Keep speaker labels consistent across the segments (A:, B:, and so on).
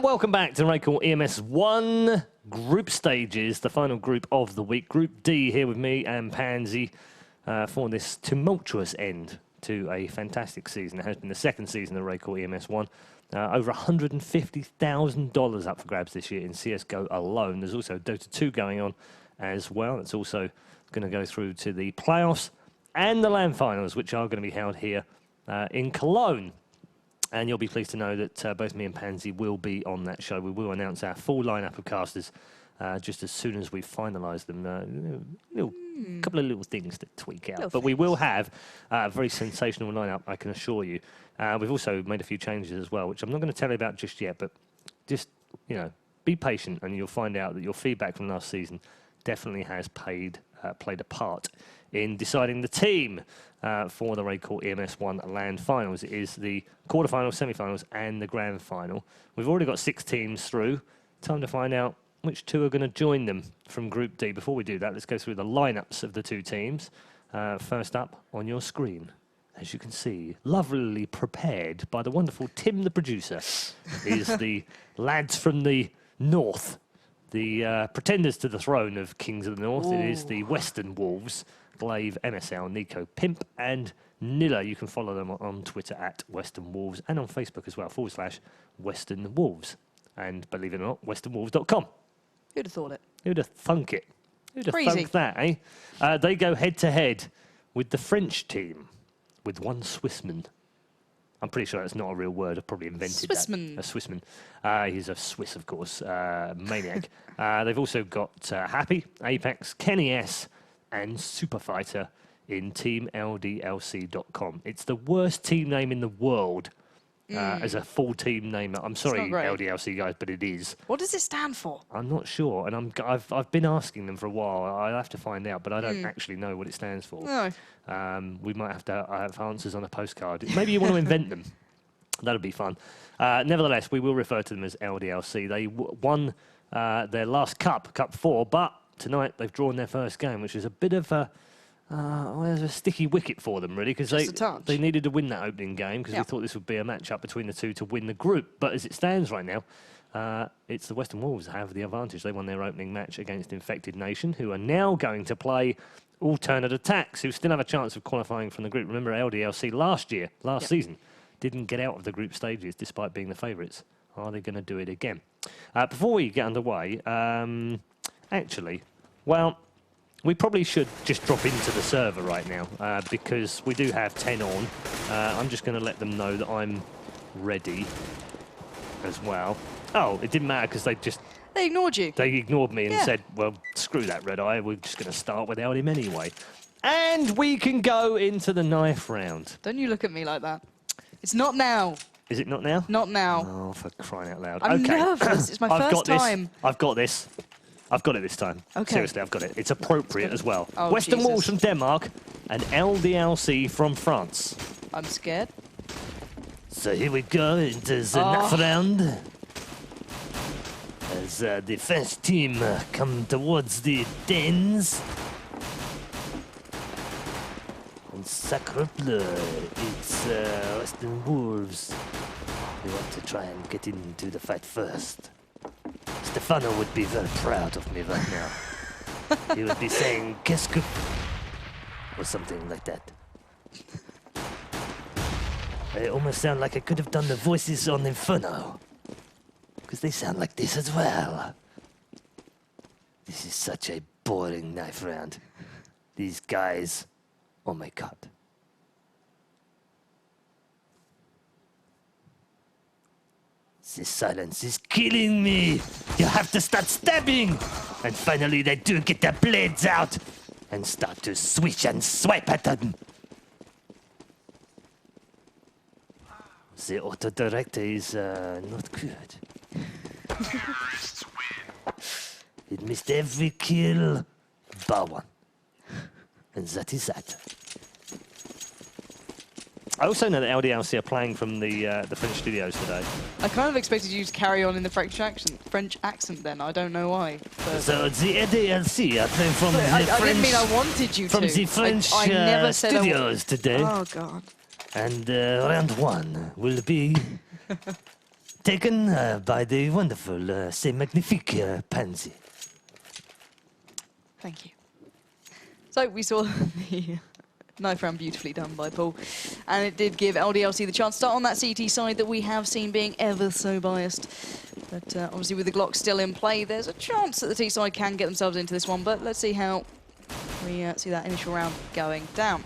A: And welcome back to RaidCall EMS 1 group stages, the final group of the week. Group D here with me and Pansy for this tumultuous end to a fantastic season. It has been the second season of RaidCall EMS 1. Over $150,000 up for grabs this year in CSGO alone. There's also Dota 2 going on as well. It's also going to go through to the playoffs and the LAN finals, which are going to be held here in Cologne. And you'll be pleased to know that both me and Pansy will be on that show. We will announce our full lineup of casters just as soon as we finalise them. Couple of little things to tweak out. But we will have a very sensational lineup, I can assure you. We've also made a few changes as well, which I'm not going to tell you about just yet. But just, you know, be patient and you'll find out that your feedback from last season definitely has played a part in deciding the team for the RaidCall EMS 1 LAN finals. It is the quarterfinals, semi-finals, and the grand final. We've already got 6 teams through. Time to find out which 2 are going to join them from Group D. Before we do that, let's go through the lineups of the 2 teams. First up on your screen, as you can see, lovely prepared by the wonderful Tim, the producer, is the lads from the north, the pretenders to the throne of Kings of the North. Ooh. It is the Western Wolves. Glaive, MSL, Nico, Pimp, and Nilla. You can follow them on Twitter at Western Wolves and on Facebook as well, /Western Wolves. And believe it or not, westernwolves.com.
B: Who'd have thought it?
A: Who'd have thunk it? Who'd have thunk that, eh? They go head-to-head with the French team, with one Swissman. I'm pretty sure that's not a real word. I've probably invented
B: Swissman.
A: that. A Swissman. He's a Swiss, of course, maniac. They've also got Happy, Apex, Kenny S, and Superfighter in Team LDLC.com. It's the worst team name in the world as a full team name. I'm sorry, LDLC guys, but it is.
B: What does it stand for?
A: I'm not sure, and I've been asking them for a while. I'll have to find out, but I don't actually know what it stands for.
B: No.
A: We might have to have answers on a postcard. Maybe you want to invent them. That'll be fun. Nevertheless, we will refer to them as LDLC. They won their last Cup 4, but tonight they've drawn their first game, which is a bit of a sticky wicket for them, really, because they needed to win that opening game because we thought this would be a match-up between the 2 to win the group. But as it stands right now, it's the Western Wolves that have the advantage. They won their opening match against Infected Nation, who are now going to play Alternate Attacks, who still have a chance of qualifying from the group. Remember, LDLC last season, didn't get out of the group stages despite being the favourites. Are they going to do it again? Before we get underway, actually, well, we probably should just drop into the server right now because we do have 10 on. I'm just going to let them know that I'm ready as well. Oh, it didn't matter because they ignored you. They ignored me and said, well, screw that, Red Eye. We're just going to start without him anyway. And we can go into the knife round.
B: Don't you look at me like that. It's not now.
A: Is it not now?
B: Not now.
A: Oh, for crying out loud.
B: I'm nervous. It's my first time.
A: I've got this. I've got it this time.
B: Okay.
A: Seriously, I've got it. It's appropriate as well.
B: Oh,
A: Western Wolves from Denmark and LDLC from France.
B: I'm scared.
A: So here we go into the knife round. As the French team come towards the Danes. And Sacre Bleu, it's Western Wolves. We want to try and get into the fight first. Stefano would be very proud of me right now. He would be saying, "Qu'est-ce que..." or something like that. I almost sound like I could have done the voices on Inferno. Because they sound like this as well. This is such a boring knife round. These guys, oh my god. This silence is killing me. You have to start stabbing. And finally they do get their blades out and start to swish and swipe at them. The auto-director is not good. It missed every kill but one. And that is that. I also know that LDLC are playing from the French studios today.
B: I kind of expected you to carry on in the French accent then. I don't know why.
A: So the LDLC are playing from the French...
B: I didn't mean I wanted you to.
A: From the French studios today.
B: Oh, God.
A: And round 1 will be taken by the wonderful, c'est magnifique Pansy.
B: Thank you. So we saw the knife round beautifully done by Paul, and it did give LDLC the chance to start on that CT side that we have seen being ever so biased. But obviously with the Glock still in play, there's a chance that the T side can get themselves into this one, but let's see how we see that initial round going down.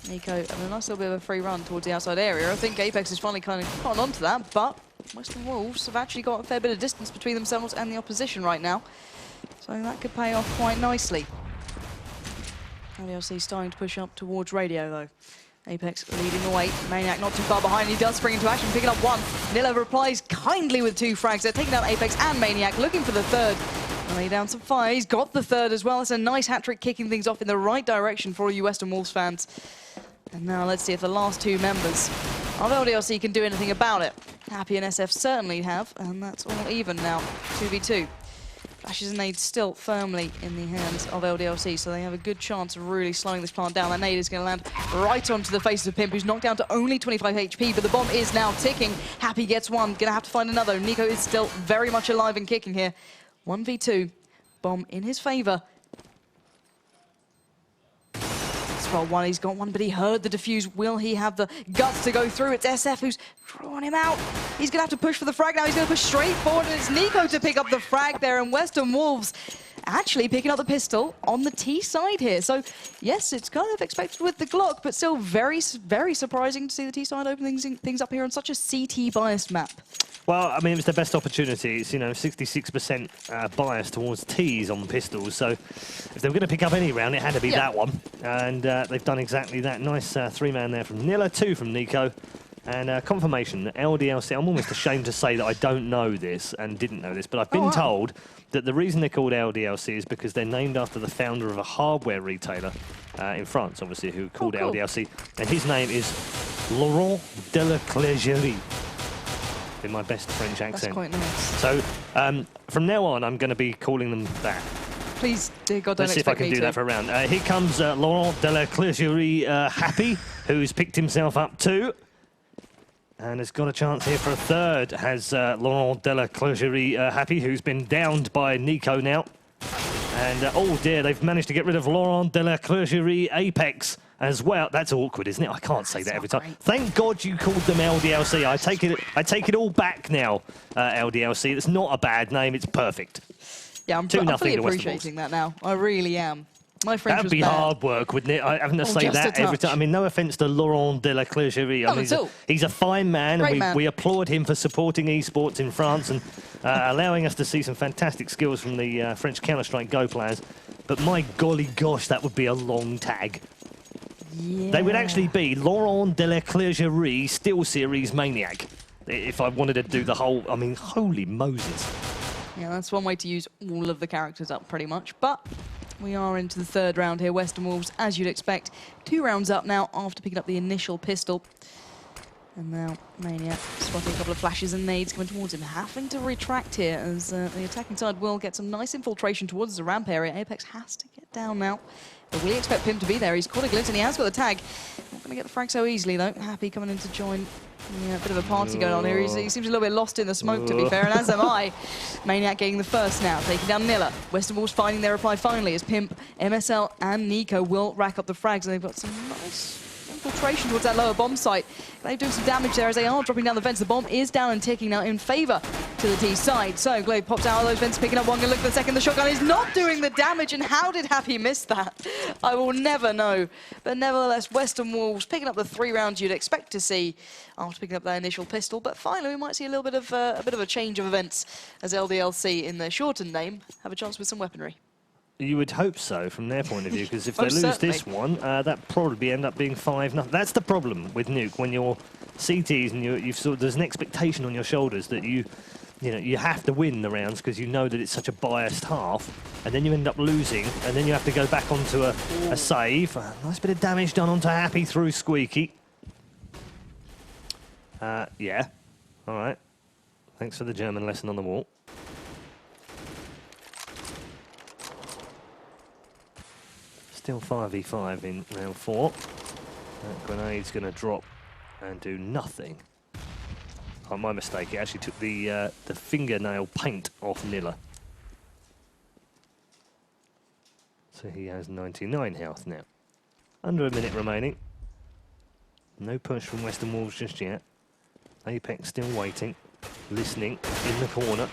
B: Nico having a nice little bit of a free run towards the outside area. I think Apex is finally kind of caught on to that, but Western Wolves have actually got a fair bit of distance between themselves and the opposition right now. So that could pay off quite nicely. LDLC starting to push up towards Radio, though. Apex leading the way. Maniac not too far behind. He does spring into action, picking up one. Nilla replies kindly with 2 frags. They're taking down Apex and Maniac, looking for the third. Lay down some fire. He's got the third as well. It's a nice hat-trick, kicking things off in the right direction for all you Western Wolves fans. And now let's see if the last 2 members of LDLC can do anything about it. Happy and SF certainly have, and that's all even now. 2v2. Flashes and nades still firmly in the hands of LDLC, so they have a good chance of really slowing this plant down. That nade is going to land right onto the face of Pimp, who's knocked down to only 25 HP, but the bomb is now ticking. Happy gets one, going to have to find another. Nico is still very much alive and kicking here. 1v2, bomb in his favor. Well, one, he's got one, but he heard the defuse. Will he have the guts to go through? It's SF who's drawing him out. He's going to have to push for the frag now. He's going to push straight forward, and it's Nico to pick up the frag there, and Western Wolves actually picking up the pistol on the T side here. So, yes, it's kind of expected with the Glock, but still very, very surprising to see the T side opening things up here on such a CT-biased map.
A: Well, I mean, it was their best opportunity. It's, 66% bias towards T's on pistols. So if they were going to pick up any round, it had to be that one. And they've done exactly that. Nice 3-man there from Nilla, 2 from Nico. And confirmation that LDLC, I'm almost ashamed to say that I don't know this and didn't know this, but I've been told that the reason they're called LDLC is because they're named after the founder of a hardware retailer in France, obviously, who called it LDLC. And his name is Laurent de la Clergerie. In my best French accent.
B: That's quite nice.
A: So from now on, I'm going to be calling them that.
B: Please, dear God, don't
A: Let's see if I can do that for a round. Here comes Laurent de la Clergerie Happy, who's picked himself up 2. And has got a chance here for a third. Has Laurent de la Clergerie Happy, who's been downed by Nico now. And oh dear, they've managed to get rid of Laurent de la Clergerie Apex as well. That's awkward, isn't it? I can't say that every time. Thank God you called them LDLC. I take it all back now, LDLC. It's not a bad name. It's perfect.
B: Yeah, I'm fully appreciating that now. I really am. My French
A: That'd be hard work, wouldn't it? Having to say that every time. I mean, no offence to Laurent de la Clergerie. I mean, he's a fine man, and we applaud him for supporting esports in France and allowing us to see some fantastic skills from the French Counter-Strike Go players. But my golly gosh, that would be a long tag. Yeah. They would actually be Laurent de la Clergerie Steel Series Maniac. If I wanted to do the whole, I mean, holy Moses.
B: Yeah, that's one way to use all of the characters up pretty much. But we are into the third round here. Western Wolves, as you'd expect, 2 rounds up now after picking up the initial pistol. And now Maniac spotting a couple of flashes and nades coming towards him, having to retract here as the attacking side will get some nice infiltration towards the ramp area. Apex has to get down now. But we expect Pim to be there. He's caught a glimpse and he has got the tag. Not going to get the frag so easily, though. Happy coming in to join. Yeah, a bit of a party going on here. He seems a little bit lost in the smoke, to be fair, and as am I. Maniac getting the first now, taking down Nilla. Western Wolves finding their reply finally as Pimp, MSL, and Nico will rack up the frags, and they've got some nice infiltration towards that lower bomb site. They're doing some damage there as they are dropping down the vents. The bomb is down and ticking now in favour to the T side. So Glade pops out of those vents, picking up one. Gonna look for the second. The shotgun is not doing the damage, and how did Happy miss that? I will never know. But nevertheless, Western Wolves picking up the 3 rounds you'd expect to see after picking up that initial pistol. But finally, we might see a little bit of a change of events as LDLC, in their shortened name, have a chance with some weaponry.
A: You would hope so, from their point of view, because if they lose this one, that probably end up being 5-0. That's the problem with Nuke, when you're CTs and there's an expectation on your shoulders that you have to win the rounds because you know that it's such a biased half, and then you end up losing, and then you have to go back onto a save. A nice bit of damage done onto Happy through Squeaky. Yeah, all right. Thanks for the German lesson on the wall. Still 5v5 in round 4. That grenade's going to drop and do nothing. Oh, my mistake. It actually took the fingernail paint off Nilla. So he has 99 health now. Under a minute remaining. No push from Western Wolves just yet. Apex still waiting, listening in the corner.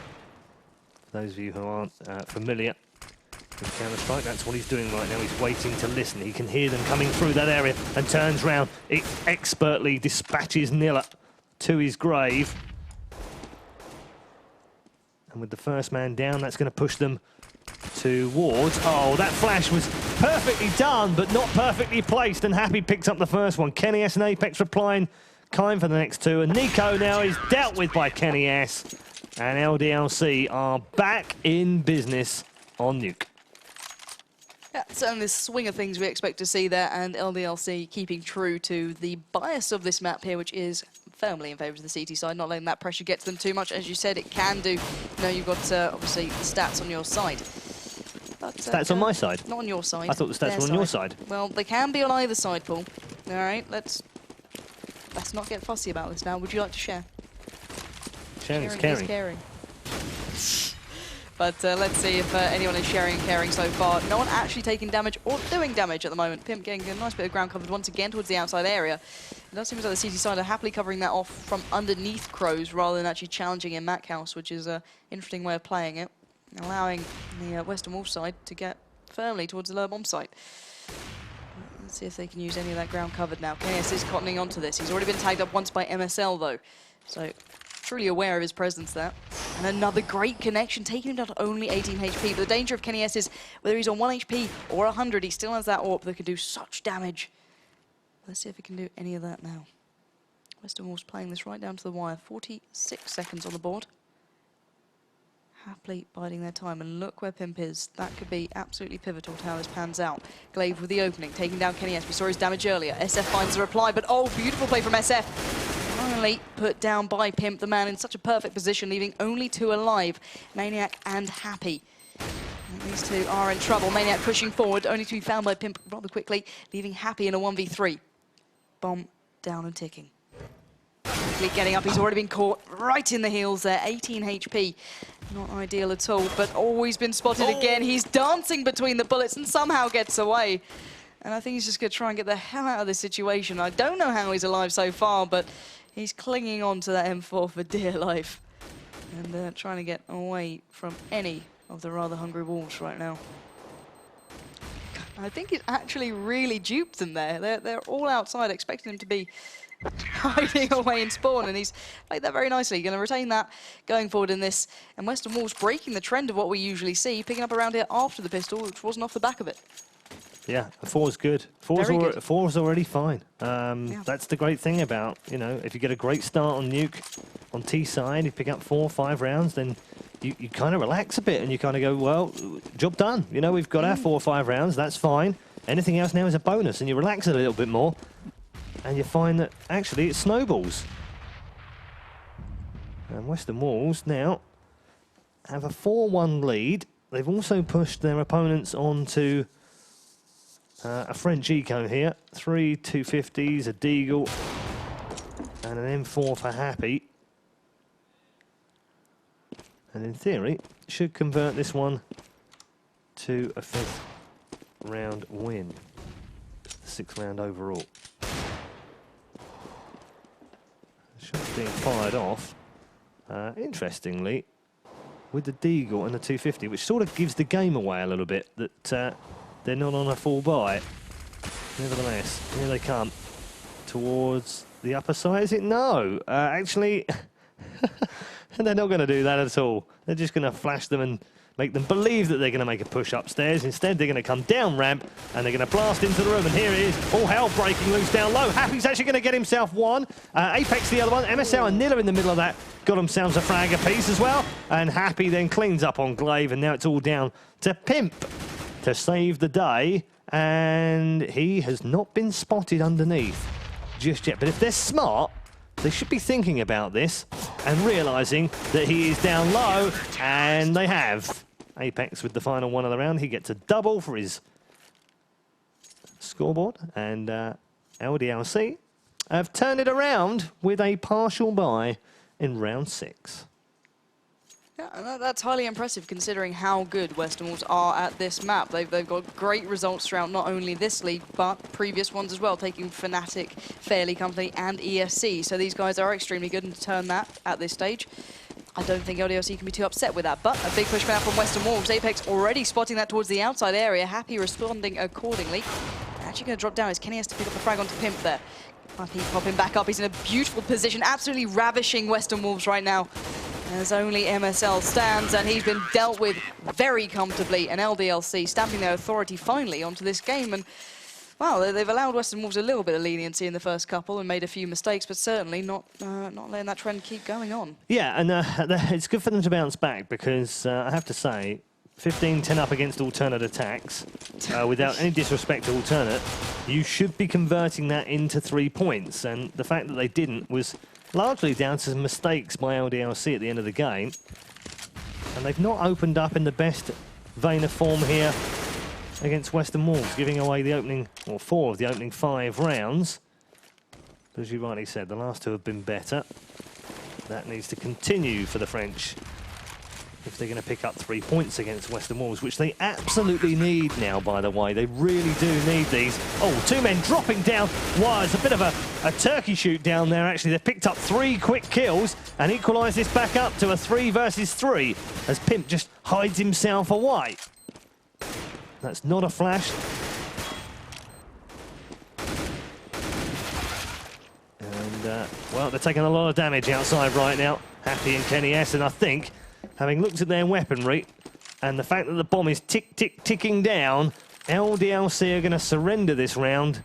A: For those of you who aren't familiar with Counter-Strike, that's what he's doing right now. He's waiting to listen. He can hear them coming through that area and turns round. It expertly dispatches Nilla to his grave. And with the first man down, that's going to push them towards... Oh, that flash was perfectly done, but not perfectly placed, and Happy picked up the first one. Kenny S and Apex replying kind for the next two, and Nico now is dealt with by Kenny S, and LDLC are back in business on Nuke.
B: Yeah, certainly the swing of things we expect to see there, and LDLC keeping true to the bias of this map here, which is firmly in favour of the CT side, not letting that pressure get to them too much. As you said, it can do. You know, you've got obviously the stats on your side. But,
A: stats on my side?
B: Not on your side.
A: I thought the stats were on your side.
B: Well, they can be on either side, Paul. All right, let's not get fussy about this now. Would you like to share?
A: Sharing is caring.
B: Is caring. But let's see if anyone is sharing and caring so far. No one actually taking damage or doing damage at the moment. Pimp getting a nice bit of ground covered once again towards the outside area. It does seem as though the CT side are happily covering that off from underneath Crows rather than actually challenging in Mac House, which is an interesting way of playing it, allowing the Western Wolf side to get firmly towards the lower bomb site. Let's see if they can use any of that ground covered now. KS is cottoning onto this. He's already been tagged up once by MSL though, so truly aware of his presence there. And another great connection, taking him down to only 18 HP. But the danger of Kenny S is whether he's on 1 HP or 100, he still has that AWP that can do such damage. Let's see if he can do any of that now. Western Wolves playing this right down to the wire. 46 seconds on the board. Happily biding their time, and look where Pimp is. That could be absolutely pivotal to how this pans out. Glaive with the opening, taking down Kenny S. We saw his damage earlier. SF finds the reply, but oh, beautiful play from SF. Finally put down by Pimp, the man in such a perfect position, leaving only two alive, Maniac and Happy. And these two are in trouble. Maniac pushing forward, only to be found by Pimp rather quickly, leaving Happy in a 1v3. Bomb down and ticking. Quickly getting up, he's already been caught right in the heels there, 18 HP. Not ideal at all, but always been spotted again. He's dancing between the bullets and somehow gets away. And I think he's just going to try and get the hell out of this situation. I don't know how he's alive so far, but he's clinging on to that M4 for dear life. And trying to get away from any of the rather hungry wolves right now. I think he's actually really duped them there. They're all outside, expecting him to be hiding away in spawn, and he's played that very nicely. Going to retain that going forward in this. And Western Wolves breaking the trend of what we usually see, picking up around here after the pistol, which wasn't off the back of it.
A: Yeah, 4's good. 4's already fine.
B: Yeah.
A: That's the great thing about, you know, if you get a great start on Nuke, on T side, you pick up 4 or 5 rounds, then you kind of relax a bit and you kind of go, well, job done. You know, we've got our 4 or 5 rounds, that's fine. Anything else now is a bonus, and you relax a little bit more. And you find that actually it snowballs. And Western Wolves now have a 4-1 lead. They've also pushed their opponents onto a French eco here. 3 250s, a Deagle, and an M4 for Happy. And in theory, should convert this one to a 5th round win. The 6th round overall. Shots being fired off. Interestingly, with the Deagle and the 250, which sort of gives the game away a little bit, that they're not on a full buy. Nevertheless, here they come towards the upper side. Is it? No. Actually, they're not going to do that at all. They're just going to flash them and make them believe that they're going to make a push upstairs. Instead, they're going to come down ramp and they're going to blast into the room. And here it is, all hell breaking loose down low. Happy's actually going to get himself one. Apex the other one. MSL and Nilla in the middle of that got themselves a frag apiece as well. And Happy then cleans up on Glaive, and now it's all down to Pimp to save the day. And he has not been spotted underneath just yet. But if they're smart, they should be thinking about this and realising that he is down low, and they have. Apex with the final one of the round. He gets a double for his scoreboard, and LDLC have turned it around with a partial buy in round 6.
B: Yeah, and that's highly impressive considering how good Western Wolves are at this map. They've got great results throughout not only this league, but previous ones as well, taking Fnatic, Fairly Company, and ESC. So these guys are extremely good, and to turn that at this stage, I don't think LDLC can be too upset with that. But a big push now from Western Wolves. Apex already spotting that towards the outside area. Happy responding accordingly. Actually going to drop down as Kenny has to pick up the frag onto Pimp there. Happy popping back up. He's in a beautiful position, absolutely ravishing Western Wolves right now. As only MSL stands, and he's been dealt with very comfortably, and LDLC stamping their authority finally onto this game. And well, they've allowed Western Wolves a little bit of leniency in the first couple and made a few mistakes, but certainly not letting that trend keep going on. Yeah,
A: and it's good for them to bounce back because I have to say, 15-10 up against alternate attacks, without any disrespect to alternate, you should be converting that into 3 points. And the fact that they didn't was largely down to some mistakes by LDLC at the end of the game. And they've not opened up in the best vein of form here against Western Wolves, giving away the opening, or 4 of the opening 5 rounds. But as you rightly said, the last 2 have been better. That needs to continue for the French if they're going to pick up 3 points against Western Wolves, which they absolutely need now, by the way. They really do need these. Oh, 2 men dropping down. Wow, it's a bit of a turkey shoot down there, actually. They've picked up 3 quick kills and equalised this back up to a 3 versus 3 as Pimp just hides himself away. That's not a flash. And, well, they're taking a lot of damage outside right now, Happy and Kenny S, and I think, having looked at their weaponry and the fact that the bomb is ticking down, LDLC are going to surrender this round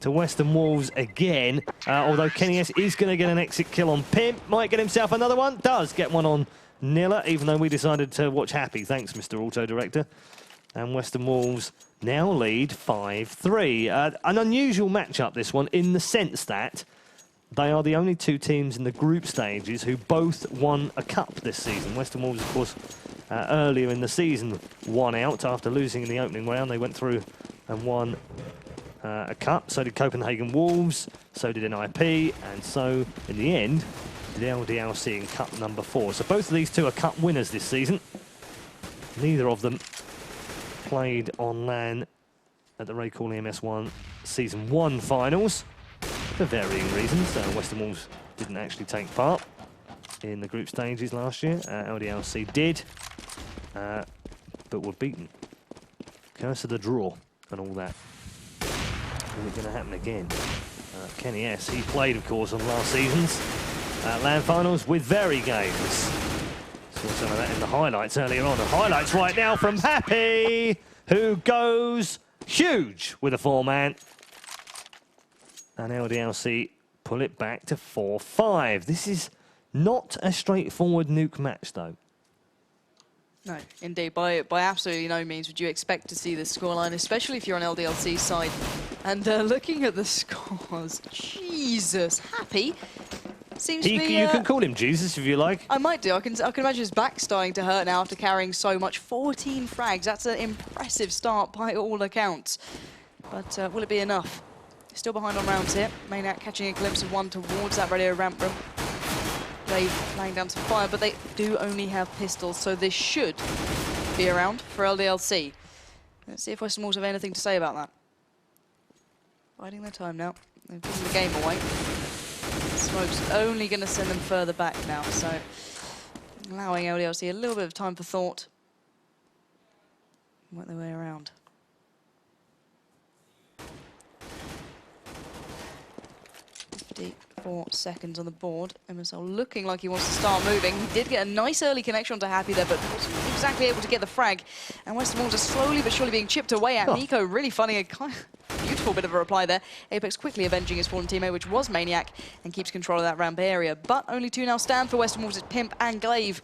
A: to Western Wolves again. Although Kenny S is going to get an exit kill on Pimp. Might get himself another one. Does get one on Nilla, even though we decided to watch Happy. Thanks, Mr. Auto Director. And Western Wolves now lead 5-3. An unusual matchup, this one, in the sense that they are the only 2 teams in the group stages who both won a cup this season. Western Wolves, of course, earlier in the season won out after losing in the opening round. They went through and won a cup. So did Copenhagen Wolves, so did NIP, and so, in the end, did LDLC in cup number 4. So both of these 2 are cup winners this season. Neither of them played on LAN at the RaidCall EMS 1 Season 1 finals. For varying reasons. Western Wolves didn't actually take part in the group stages last year. LDLC did, but were beaten. Curse of the draw and all that. Is it going to happen again? Kenny S, he played, of course, on last season's LAN finals with Very Games. Saw some of that in the highlights earlier on. The highlights right now from Happy, who goes huge with a 4-man. And LDLC pull it back to 4-5. This is not a straightforward nuke match, though.
B: No, indeed. By absolutely no means would you expect to see this scoreline, especially if you're on LDLC's side. And looking at the scores, Jesus, Happy seems to be...
A: You can call him Jesus if you like.
B: I might do. I can imagine his back starting to hurt now after carrying so much. 14 frags. That's an impressive start by all accounts. But will it be enough? Still behind on rounds here. Maniac catching a glimpse of one towards that radio ramp room. They've laying down some fire, but they do only have pistols, so this should be around for LDLC. Let's see if Western Wolves have anything to say about that. Biding their time now. They've given the game away. Smoke's only going to send them further back now, so allowing LDLC a little bit of time for thought. Work their way around. 4 seconds on the board. MSL looking like he wants to start moving. He did get a nice early connection onto Happy there, but wasn't exactly able to get the frag. And Western Wolves are slowly but surely being chipped away at. Nico really finding a kind of beautiful bit of a reply there. Apex quickly avenging his fallen teammate, which was Maniac, and keeps control of that ramp area. But only 2 now stand for Western Wolves. It's Pimp and Glaive.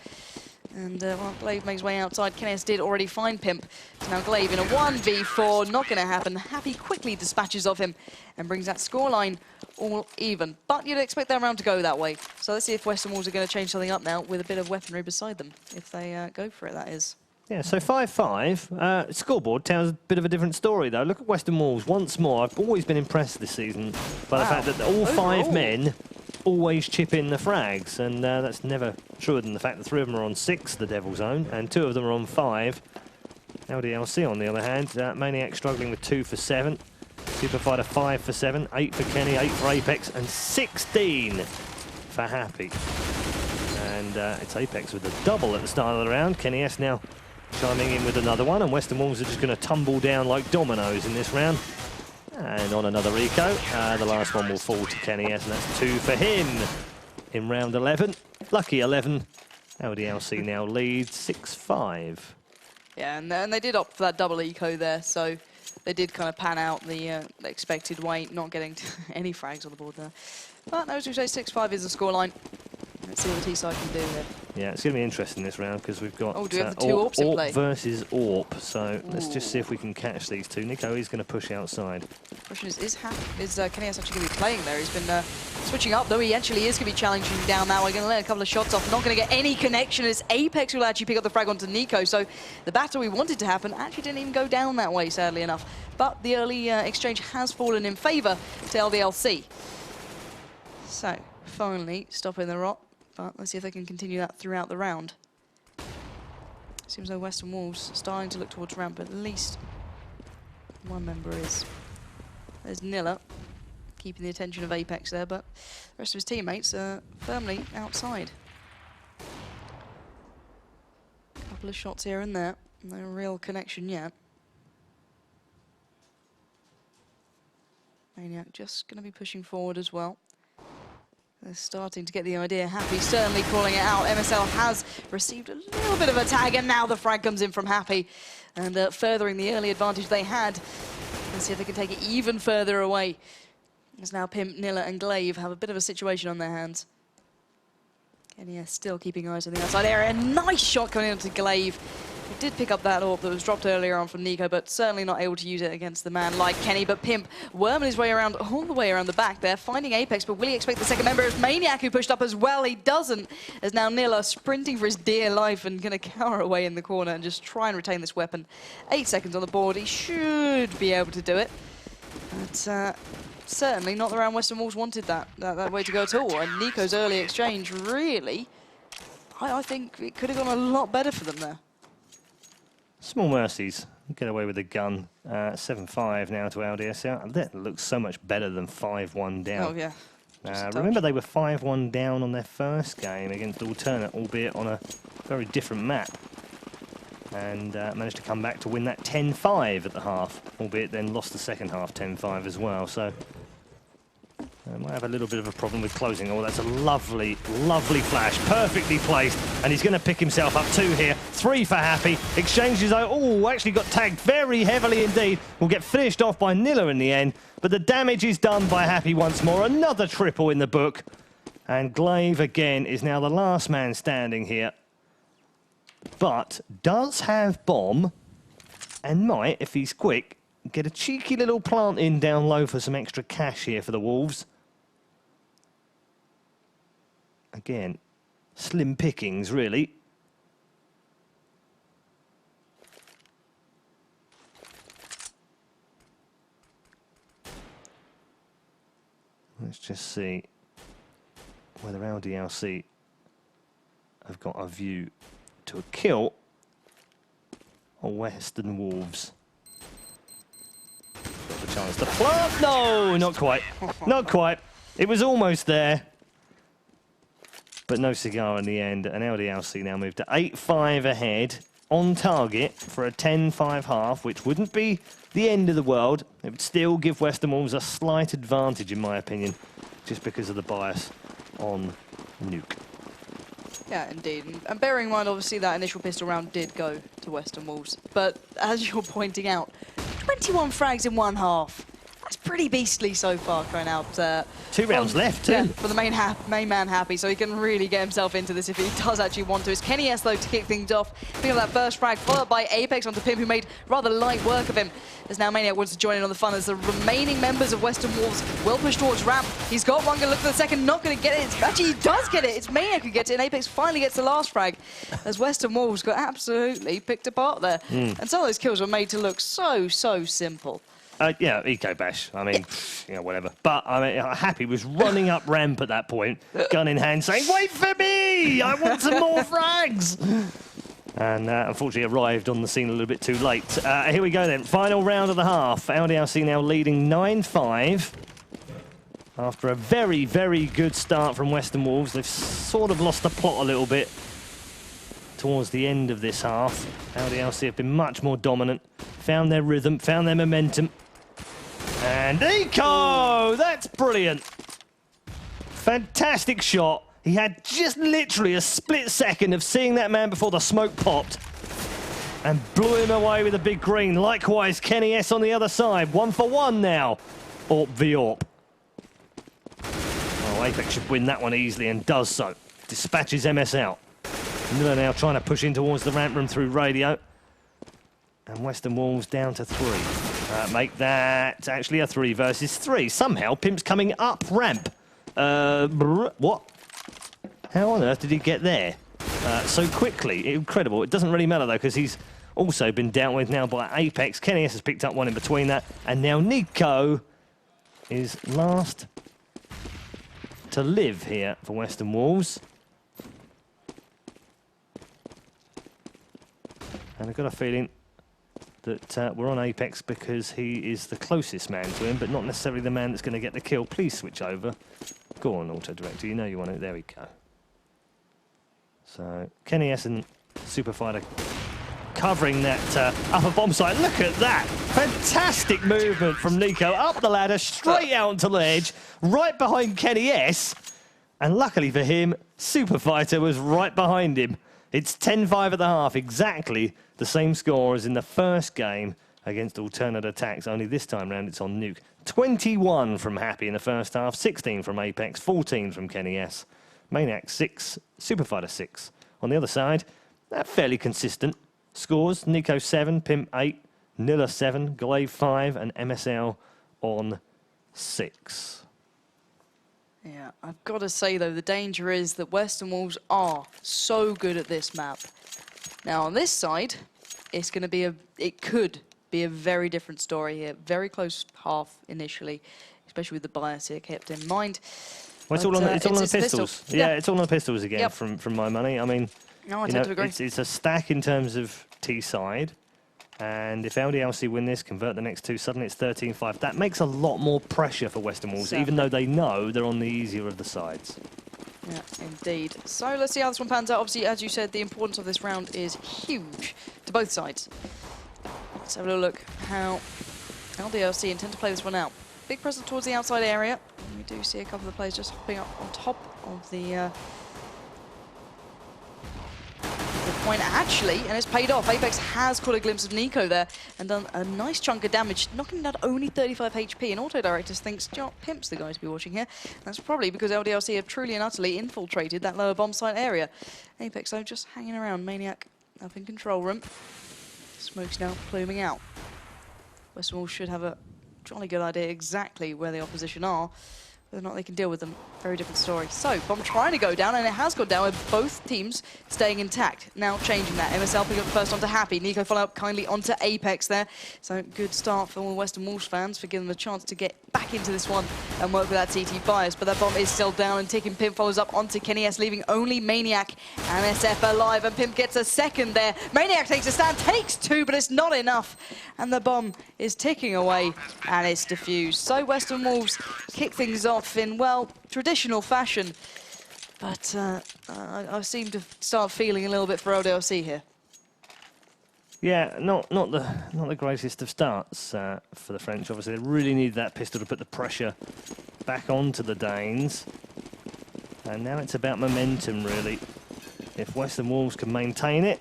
B: And well, Glaive makes way outside. Kennis did already find Pimp. So now Glaive in a 1v4, not going to happen. Happy quickly dispatches of him and brings that scoreline all even. But you'd expect that round to go that way. So let's see if Western Wolves are going to change something up now with a bit of weaponry beside them. If they go for it, that is.
A: Yeah, so 5-5. Scoreboard tells a bit of a different story, though. Look at Western Wolves once more. I've always been impressed this season by the fact that all 5 men always chip in the frags, and that's never truer than the fact that 3 of them are on 6, the Devil's Own, and 2 of them are on 5. LDLC, on the other hand, Maniac struggling with 2 for 7. Superfighter 5 for 7, 8 for Kenny, 8 for Apex, and 16 for Happy. And it's Apex with a double at the start of the round. Kenny S now chiming in with another one, and Western Wolves are just going to tumble down like dominoes in this round. And on another eco, the last one will fall to Kenny S, and that's 2 for him in round 11. Lucky 11. LDLC now leads 6-5.
B: Yeah, and they did opt for that double eco there, so they did kind of pan out the expected way, not getting any frags on the board there. But as we say, 6-5 is the scoreline. Let's see what the T-side can do here.
A: Yeah, it's going to be interesting this round because we've got
B: do we have the 2 AWPs in play?
A: AWP versus AWP. So let's just see if we can catch these two. Nico is going to push outside.
B: The question is Kenny S actually going to be playing there? He's been switching up, though he actually is going to be challenging down now. We're going to let a couple of shots off. Not going to get any connection as Apex will actually pick up the frag onto Nico. So the battle we wanted to happen actually didn't even go down that way, sadly enough. But the early exchange has fallen in favour to LDLC. So finally stopping the rot. But let's see if they can continue that throughout the round. Seems like Western Wolves starting to look towards ramp, but at least one member is. There's Nilla, keeping the attention of Apex there, but the rest of his teammates are firmly outside. Couple of shots here and there, no real connection yet. Maniac just going to be pushing forward as well. They're starting to get the idea. Happy certainly calling it out. MSL has received a little bit of a tag, and now the frag comes in from Happy, and furthering the early advantage they had. Let's see if they can take it even further away. As now Pimp, Nilla, and Glaive have a bit of a situation on their hands. Kenny S still keeping eyes on the outside area. A nice shot coming into Glaive. He did pick up that AWP that was dropped earlier on from Nico, but certainly not able to use it against the man like Kenny. But Pimp worming his way around all the way around the back there, finding Apex, but will he expect the second member? It's Maniac who pushed up as well. He doesn't, as now Nilla sprinting for his dear life and going to cower away in the corner and just try and retain this weapon. 8 seconds on the board. He should be able to do it. But certainly not the round Western Wolves wanted that way to go at all. And Nico's early exchange, really, I think it could have gone a lot better for them there.
A: Small mercies. Get away with the gun. 7-5 now to LDSL. That looks so much better than 5-1 down.
B: Oh, yeah.
A: Remember, they were 5-1 down on their first game against Alternate, albeit on a very different map. And managed to come back to win that 10-5 at the half, albeit then lost the second half 10-5 as well. So might have a little bit of a problem with closing. Oh, that's a lovely, lovely flash. Perfectly placed. And he's going to pick himself up 2 here. 3 for Happy. Exchanges, oh, actually got tagged very heavily indeed. Will get finished off by Nilla in the end. But the damage is done by Happy once more. Another triple in the book. And Glaive, again, is now the last man standing here. But does have bomb. And might, if he's quick, get a cheeky little plant in down low for some extra cash here for the Wolves. Again, slim pickings, really. Let's just see whether LDLC have got a view to a kill or Western Wolves. Got the chance to plant. No, not quite. Not quite. It was almost there. But no cigar in the end, and LDLC now moved to 8-5 ahead, on target for a 10-5 half, which wouldn't be the end of the world. It would still give Western Wolves a slight advantage, in my opinion, just because of the bias on Nuke.
B: Yeah, indeed. And bearing in mind, obviously, that initial pistol round did go to Western Wolves. But as you're pointing out, 21 frags in one half. That's pretty beastly so far, going out.
A: 2 rounds left, too.
B: Yeah, for the main man Happy, so he can really get himself into this if he does actually want to. It's Kenny S, though, to kick things off. Think of that first frag, followed by Apex onto Pimp, who made rather light work of him. As now Maniac wants to join in on the fun, as the remaining members of Western Wolves will push towards ramp. He's got one, going to look for the second, not going to get it. Actually, he does get it. It's Maniac who gets it, and Apex finally gets the last frag, as Western Wolves got absolutely picked apart there. And some of those kills were made to look so, so simple.
A: Yeah, Eco Bash. I mean, you know, whatever. But I mean, Happy was running up ramp at that point, gun in hand, saying, "Wait for me! I want some more frags!" And unfortunately arrived on the scene a little bit too late. Here we go then. Final round of the half. LDLC now leading 9-5. After a very, very good start from Western Wolves, they've sort of lost the plot a little bit towards the end of this half. LDLC have been much more dominant, found their rhythm, found their momentum. And Eco! That's brilliant. Fantastic shot. He had just literally a split second of seeing that man before the smoke popped and blew him away with a big green. Likewise, Kenny S on the other side. 1 for 1 now. Orp v Orp. Oh, Apex should win that one easily and does so. Dispatches MS out. Miller now trying to push in towards the ramp room through radio. And Western Wolves down to 3. Make that actually a 3 versus 3. Somehow, Pimp's coming up ramp. What? How on earth did he get there so quickly? Incredible. It doesn't really matter, though, because he's also been dealt with now by Apex. Kenny S has picked up one in between that. And now Nico is last to live here for Western Wolves. And I've got a feeling that we're on Apex because he is the closest man to him, but not necessarily the man that's going to get the kill. Please switch over. Go on, Auto Director. You know you want it. There we go. So, Kenny S and Superfighter covering that upper bomb site. Look at that. Fantastic movement from Nico. Up the ladder, straight out onto the ledge, right behind Kenny S. And luckily for him, Superfighter was right behind him. It's 10-5 at the half, exactly the same score as in the first game against Alternate Attacks, only this time round it's on Nuke. 21 from Happy in the first half, 16 from Apex, 14 from Kenny S. Maniac 6, Superfighter 6. On the other side, fairly consistent scores. Nico 7, Pimp 8, Nilla 7, Glaive 5, and MSL on 6.
B: Yeah, I've got to say, though, the danger is that Western Wolves are so good at this map. Now, on this side, it's going to be it could be a very different story here. Very close half initially, especially with the bias here kept in mind.
A: Well, it's all on the pistols. Yeah, it's all on the pistols again from my money. I mean,
B: no, I tend to agree.
A: It's a stack in terms of T side. And if LDLC win this, convert the next 2, suddenly it's 13-5. That makes a lot more pressure for Western Wolves, even though they know they're on the easier of the sides.
B: Yeah, indeed. So let's see how this one pans out. Obviously, as you said, the importance of this round is huge to both sides. Let's have a little look how LDLC intend to play this one out. Big presence towards the outside area. We do see a couple of the players just hopping up on top of the point actually, and it's paid off. Apex has caught a glimpse of Nico there and done a nice chunk of damage, knocking him down only 35 HP. And Auto Directors thinks, you know, Pimp's the guy to be watching here. That's probably because LDLC have truly and utterly infiltrated that lower bomb site area. Apex, though, just hanging around. Maniac up in control room. Smoke's now pluming out. Western Wolves should have a jolly good idea exactly where the opposition are. Whether or not they can deal with them, very different story. So, bomb trying to go down, and it has gone down with both teams staying intact. Now changing that. MSL picking up the first onto Happy. Nico follow up kindly onto Apex there. So, good start for all the Western Wolves fans for giving them a chance to get back into this one and work with that CT bias. But that bomb is still down, and ticking. Pimp follows up onto Kenny S, leaving only Maniac and SF alive. And Pimp gets a second there. Maniac takes a stand, takes 2, but it's not enough. And the bomb is ticking away, and it's defused. So, Western Wolves kick things off in, well, traditional fashion, but I seem to start feeling a little bit for LDLC here.
A: Yeah, not the greatest of starts for the French. Obviously, they really need that pistol to put the pressure back onto the Danes, and now it's about momentum, really. If Western Wolves can maintain it,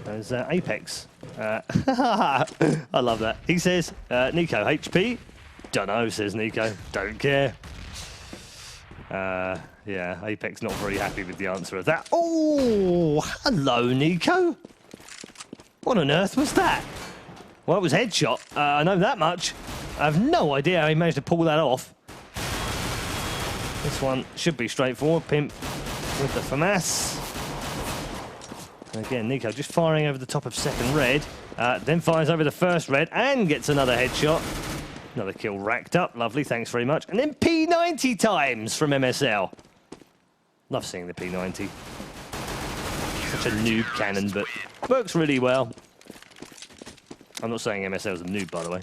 A: as Apex. I love that. He says, Nico, HP? Dunno, says Nico. Don't care. Yeah, Apex not very happy with the answer of that. Oh, hello, Nico. What on earth was that? Well, it was headshot. I know that much. I have no idea how he managed to pull that off. This one should be straightforward. Pimp with the FAMAS. And again, Nico just firing over the top of second red. Then fires over the first red and gets another headshot. Another kill racked up. Lovely, thanks very much. And then P90 times from MSL. Love seeing the P90. Such a noob cannon, but works really well. I'm not saying MSL is a noob, by the way.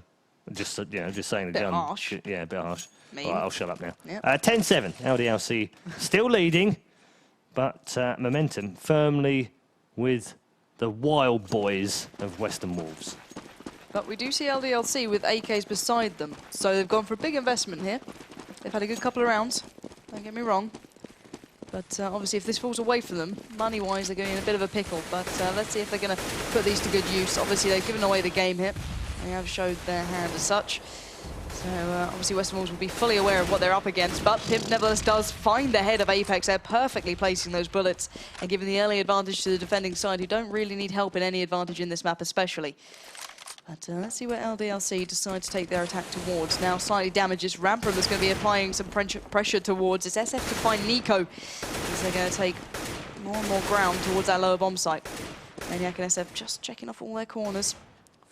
A: Just, just saying the gun.
B: Harsh.
A: Yeah, a bit harsh.
B: Mean.
A: All right, I'll shut up now.
B: Yep.
A: 10-7, LDLC still leading, but momentum firmly with the wild boys of Western Wolves.
B: But we do see LDLC with AKs beside them, so they've gone for a big investment here. They've had a good couple of rounds, don't get me wrong. But obviously if this falls away from them, money-wise they're going in a bit of a pickle. But let's see if they're going to put these to good use. Obviously they've given away the game here. They have showed their hand as such. So obviously Western Wolves will be fully aware of what they're up against, but Pimp nevertheless does find the head of Apex. They're perfectly placing those bullets and giving the early advantage to the defending side, who don't really need help in any advantage in this map especially. But let's see where LDLC decide to take their attack towards. Now slightly damages Rampram is going to be applying some pressure towards. It's SF to find Nico, as they're going to take more and more ground towards that lower bomb site. Maniac and SF just checking off all their corners.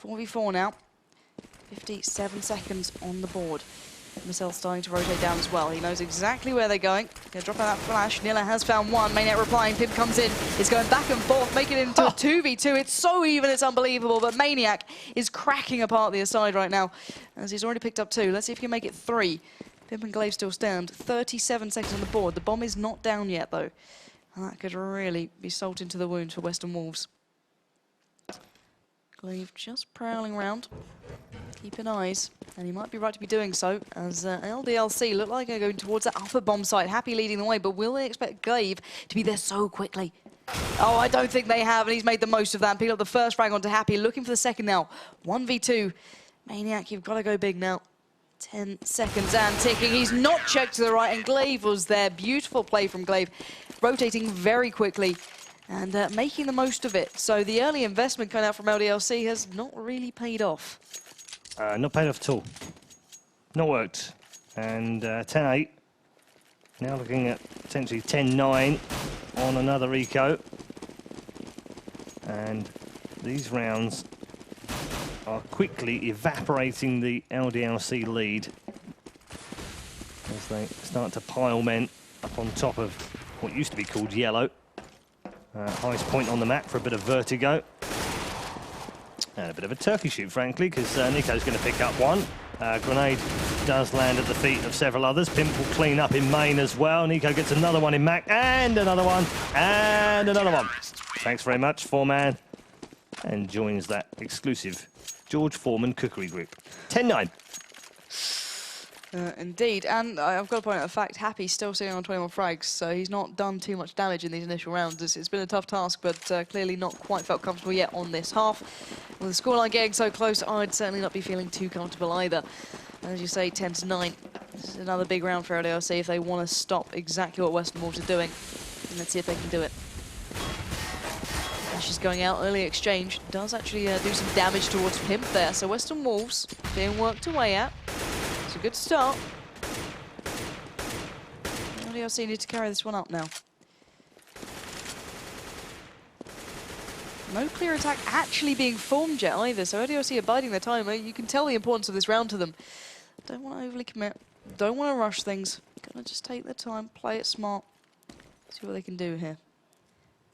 B: 4v4 now. 57 seconds on the board. Missile starting to rotate down as well. He knows exactly where they're going. Gonna drop out that flash. Nilla has found one. Maniac replying. Pimp comes in. He's going back and forth, making it into a 2v2. It's so even, it's unbelievable. But Maniac is cracking apart the aside right now, as he's already picked up 2. Let's see if he can make it 3. Pimp and Glaive still stand. 37 seconds on the board. The bomb is not down yet, though. And that could really be salt into the wound for Western Wolves. Glaive just prowling around, keeping eyes, and he might be right to be doing so, as LDLC look like they're going towards that upper bomb site. Happy leading the way, but will they expect Glaive to be there so quickly? Oh, I don't think they have, and he's made the most of that. Picked up the first frag onto Happy, looking for the second now. 1v2. Maniac, you've got to go big now. 10 seconds and ticking. He's not checked to the right, and Glaive was there. Beautiful play from Glaive, rotating very quickly and making the most of it. So the early investment coming out from LDLC has not really paid off.
A: Not paid off at all. Not worked. And 10-8. Now looking at potentially 10-9 on another eco. And these rounds are quickly evaporating the LDLC lead as they start to pile men up on top of what used to be called yellow. Highest point on the map for a bit of vertigo. And a bit of a turkey shoot, frankly, because Nico's going to pick up one. Grenade does land at the feet of several others. Pimp will clean up in main as well. Nico gets another one in Mac, and another one, and another one. Thanks very much, Foreman. And joins that exclusive George Foreman cookery group. 10-9.
B: Indeed, and I've got to point out the fact Happy's still sitting on 21 frags, so he's not done too much damage in these initial rounds. It's been a tough task, but clearly not quite felt comfortable yet on this half. With the scoreline getting so close, I'd certainly not be feeling too comfortable either. As you say, 10-9. This is another big round for LDLC if they want to stop exactly what Western Wolves are doing. And let's see if they can do it. She's going out, early exchange, does actually do some damage towards Pimp there. So Western Wolves being worked away at. It's a good start. LDLC need to carry this one up now. No clear attack actually being formed yet either, so LDLC are biding their time. You can tell the importance of this round to them. Don't want to overly commit, don't want to rush things. Gonna just take their time, play it smart, see what they can do here.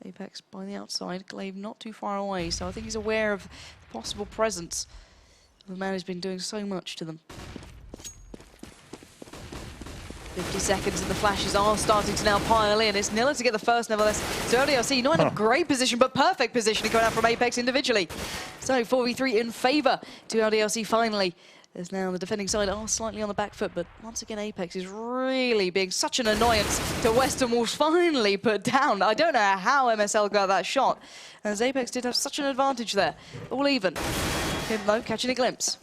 B: Apex by the outside, Glaive not too far away, so I think he's aware of the possible presence of the man who's been doing so much to them. 50 seconds and the flashes are starting to now pile in. It's Nilla to get the first nevertheless. So LDLC not in a great position, but perfect positioning coming out from Apex individually. So 4v3 in favour to LDLC finally. As now the defending side are slightly on the back foot, but once again Apex is really being such an annoyance to Western Wolves finally put down. I don't know how MSL got that shot, as Apex did have such an advantage there. All even. Pimp though, catching a glimpse.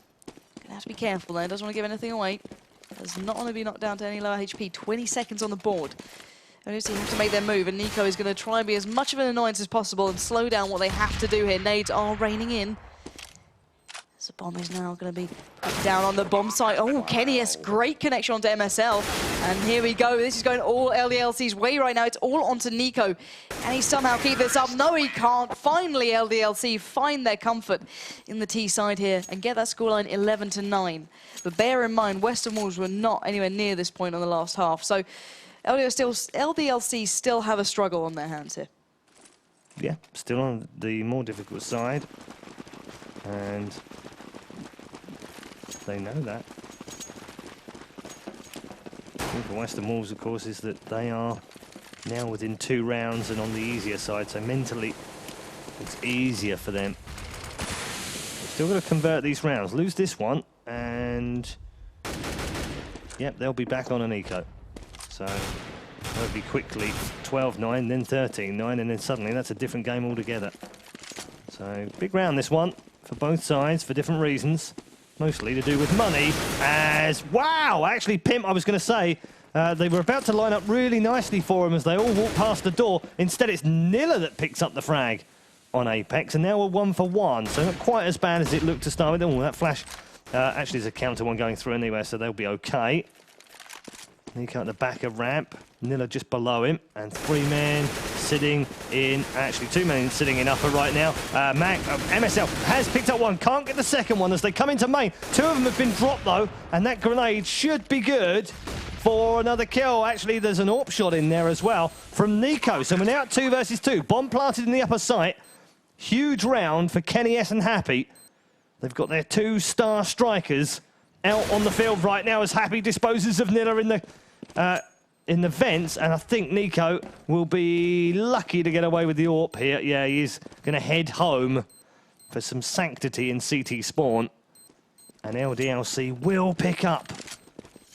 B: Gonna have to be careful there, doesn't want to give anything away. Does not want to be knocked down to any lower HP. 20 seconds on the board. LDLC have to make their move, and Nico is going to try and be as much of an annoyance as possible and slow down what they have to do here. Nades are raining in. So bomb is now going to be put down on the bomb site. Oh, Kenny S, great connection onto MSL. And here we go. This is going all LDLC's way right now. It's all onto Nico. Can he somehow keep this up? No, he can't. Finally, LDLC find their comfort in the T side here and get that scoreline 11-9. But bear in mind, Western Wolves were not anywhere near this point on the last half. So LDLC still have a struggle on their hands here.
A: Yeah, still on the more difficult side. And they know that. The thing for Western Wolves, of course, is that they are now within 2 rounds and on the easier side, so mentally it's easier for them. They've still got to convert these rounds. Lose this one, and yep, they'll be back on an eco. So they'll be quickly 12-9, then 13-9, and then suddenly that's a different game altogether. So big round this one for both sides for different reasons. Mostly to do with money, as, wow, actually, Pimp, I was going to say, they were about to line up really nicely for him as they all walk past the door. Instead, it's Nilla that picks up the frag on Apex, and now we're 1 for 1, so not quite as bad as it looked to start with. Oh, that flash actually is a counter one going through anyway, so they'll be okay. Nico at the back of ramp, Nilla just below him, and 3 men sitting in, actually 2 men sitting in upper right now. MSL has picked up one, can't get the second one as they come into main. 2 of them have been dropped though, and that grenade should be good for another kill. Actually, there's an AWP shot in there as well from Nico. So we're now at 2 versus 2. Bomb planted in the upper site. Huge round for Kenny S and Happy. They've got their 2 star strikers out on the field right now as Happy disposes of Nilla in the vents, and I think Nico will be lucky to get away with the AWP here. Yeah, he's going to head home for some sanctity in CT spawn, and LDLC will pick up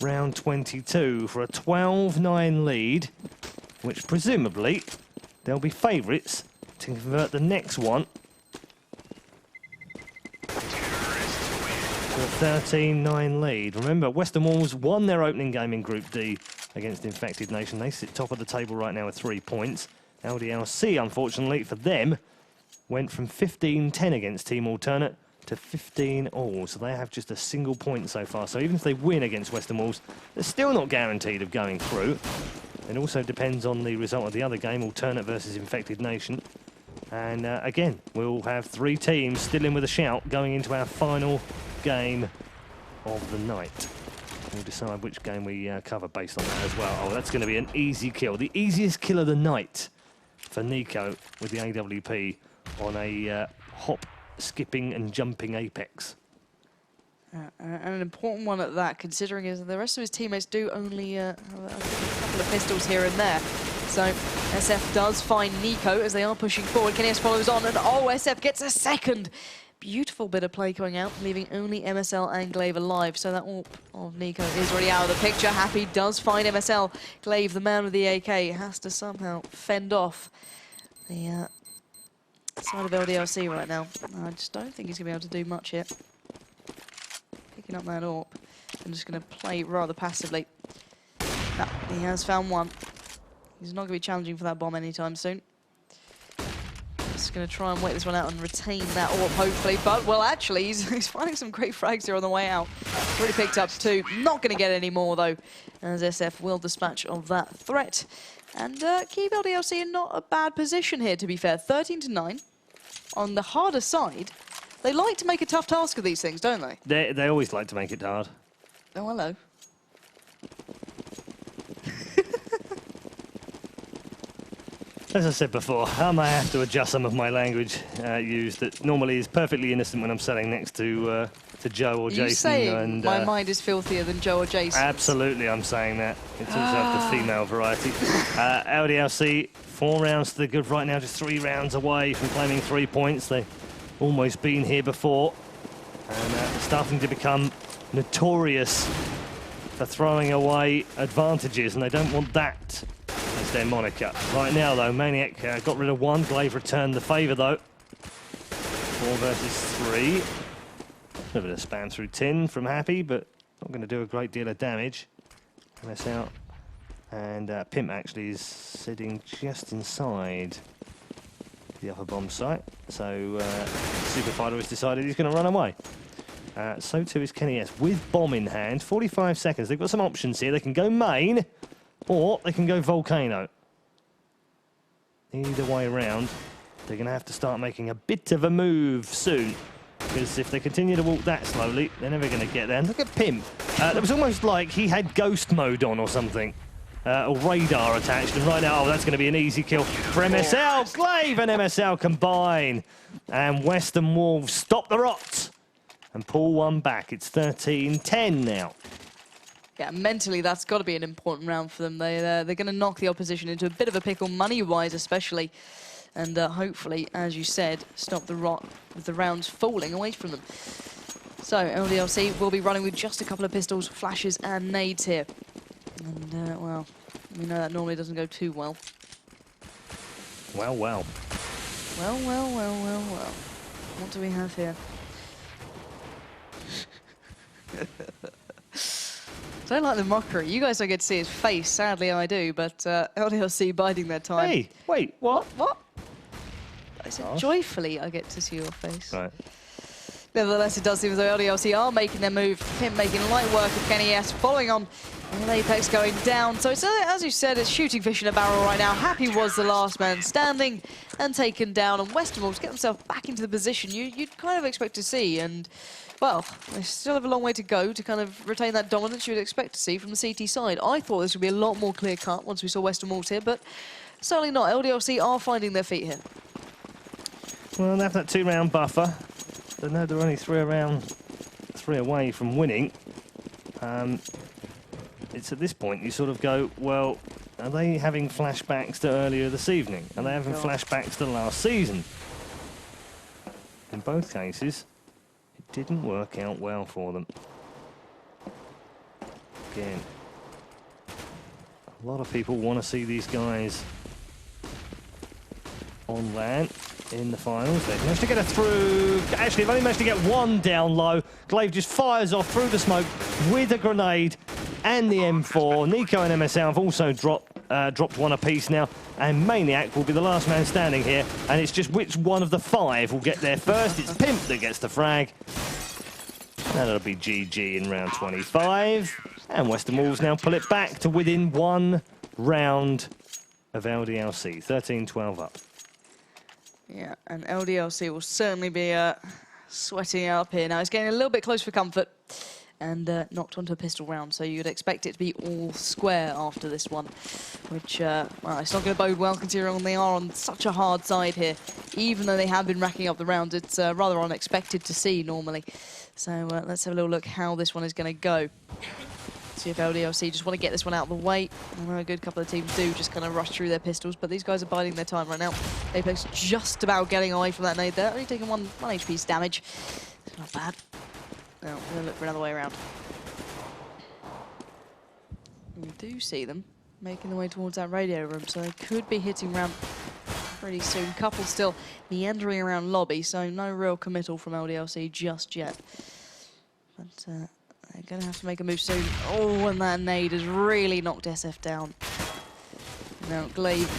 A: round 22 for a 12-9 lead, which presumably they'll be favourites to convert the next one to a 13-9 lead. Remember, Western Wolves won their opening game in Group D against Infected Nation. They sit top of the table right now with 3 points. LDLC, unfortunately for them, went from 15-10 against Team Alternate to 15-all, so they have just a single point so far. So even if they win against Western Wolves, they're still not guaranteed of going through. It also depends on the result of the other game, Alternate versus Infected Nation. And again, we'll have 3 teams still in with a shout going into our final game of the night. We'll decide which game we cover based on that as well. Oh, that's going to be an easy kill. The easiest kill of the night for Nico with the AWP on a hop, skipping and jumping Apex.
B: And an important one at that, considering is the rest of his teammates do only have a couple of pistols here and there. So SF does find Nico as they are pushing forward. Kenny S follows on, and oh, SF gets a second. Beautiful bit of play going out, leaving only MSL and Glaive alive. So that AWP of Nico is already out of the picture. Happy does find MSL. Glaive, the man with the AK, has to somehow fend off the side of LDLC right now. I just don't think he's going to be able to do much here. Picking up that AWP and just going to play rather passively. No, he has found one. He's not going to be challenging for that bomb anytime soon. Just going to try and wait this one out and retain that AWP, hopefully. But, well, actually, he's finding some great frags here on the way out. Already picked up 2. Not going to get any more, though, as SF will dispatch of that threat. And keep LDLC in not a bad position here, to be fair. 13-9. On the harder side, they like to make a tough task of these things, don't they?
A: They always like to make it hard.
B: Oh, hello.
A: As I said before, I might have to adjust some of my language used that normally is perfectly innocent when I'm sitting next to Joe or Jason.
B: You saying
A: and,
B: my mind is filthier than Joe or Jason?
A: Absolutely, I'm saying that. It's also of the female variety. LDLC, 4 rounds to the good right now, just 3 rounds away from claiming 3 points. They've almost been here before, and starting to become notorious for throwing away advantages, and they don't want that as their moniker. Right now, though, Maniac got rid of 1. Glaive returned the favour, though. 4 versus 3. A bit of spam through tin from Happy, but not going to do a great deal of damage. MS out. And Pimp actually is sitting just inside the upper bomb site. So Superfighter has decided he's going to run away. So too is Kenny S with bomb in hand. 45 seconds. They've got some options here. They can go main or they can go volcano. Either way around, they're going to have to start making a bit of a move soon. Because if they continue to walk that slowly, they're never going to get there. And look at Pimp. It was almost like he had ghost mode on or something. Or radar attached. And right now, that's going to be an easy kill for MSL. Glaive and MSL combine. And Western Wolves stop the rot and pull one back. It's 13-10 now.
B: Yeah, mentally, that's got to be an important round for them. They're going to knock the opposition into a bit of a pickle, money-wise especially. And hopefully, as you said, stop the rot with the rounds falling away from them. So, LDLC will be running with just a couple of pistols, flashes, and nades here. And, well, we know that normally doesn't go too well.
A: Well.
B: Well. What do we have here? I don't like the mockery. You guys don't get to see his face. Sadly, I do. But LDLC biding their time.
A: Hey, wait, what?
B: What? I said joyfully I get to see your face.
A: Right.
B: Nevertheless, it does seem as though LDLC are making their move. Him making light work of Kenny S, following on, and Apex going down. So it's, as you said, it's shooting fish in a barrel right now. Happy was the last man standing and taken down. And Western Wolves get themselves back into the position you'd kind of expect to see. And, well, they still have a long way to go to kind of retain that dominance you would expect to see from the CT side. I thought this would be a lot more clear-cut once we saw Western Wolves here, but certainly not. LDLC are finding their feet here.
A: Well, they have that 2-round buffer. They know they're only 3 away from winning. It's at this point you sort of go, well, are they having flashbacks to earlier this evening? Are they having flashbacks to last season? In both cases, it didn't work out well for them. Again, a lot of people want to see these guys on land in the finals. They've managed to get her through. Actually, they've only managed to get one down low. Glaive just fires off through the smoke with a grenade and the M4. Nico and MSL have also dropped one apiece now. And Maniac will be the last man standing here. And it's just which one of the 5 will get there first. It's Pimp that gets the frag. And that'll be GG in round 25. And Western Wolves now pull it back to within 1 round of LDLC. 13-12 up.
B: Yeah, and LDLC will certainly be sweating up here. Now, it's getting a little bit close for comfort and knocked onto a pistol round, so you'd expect it to be all square after this one, which, well, it's not going to bode well considering they are on such a hard side here. Even though they have been racking up the rounds, it's rather unexpected to see normally. So let's have a little look how this one is going to go. See if LDLC just want to get this one out of the way. I know a good couple of teams do just kind of rush through their pistols, but these guys are biding their time right now. Apex just about getting away from that nade there, only taking one HP's damage. It's not bad. No, we're going to look for another way around. We do see them making their way towards that radio room, so they could be hitting ramp pretty soon. Couple still meandering around lobby, so no real committal from LDLC just yet. But they're going to have to make a move soon. Oh, and that nade has really knocked SF down. Now, Glaive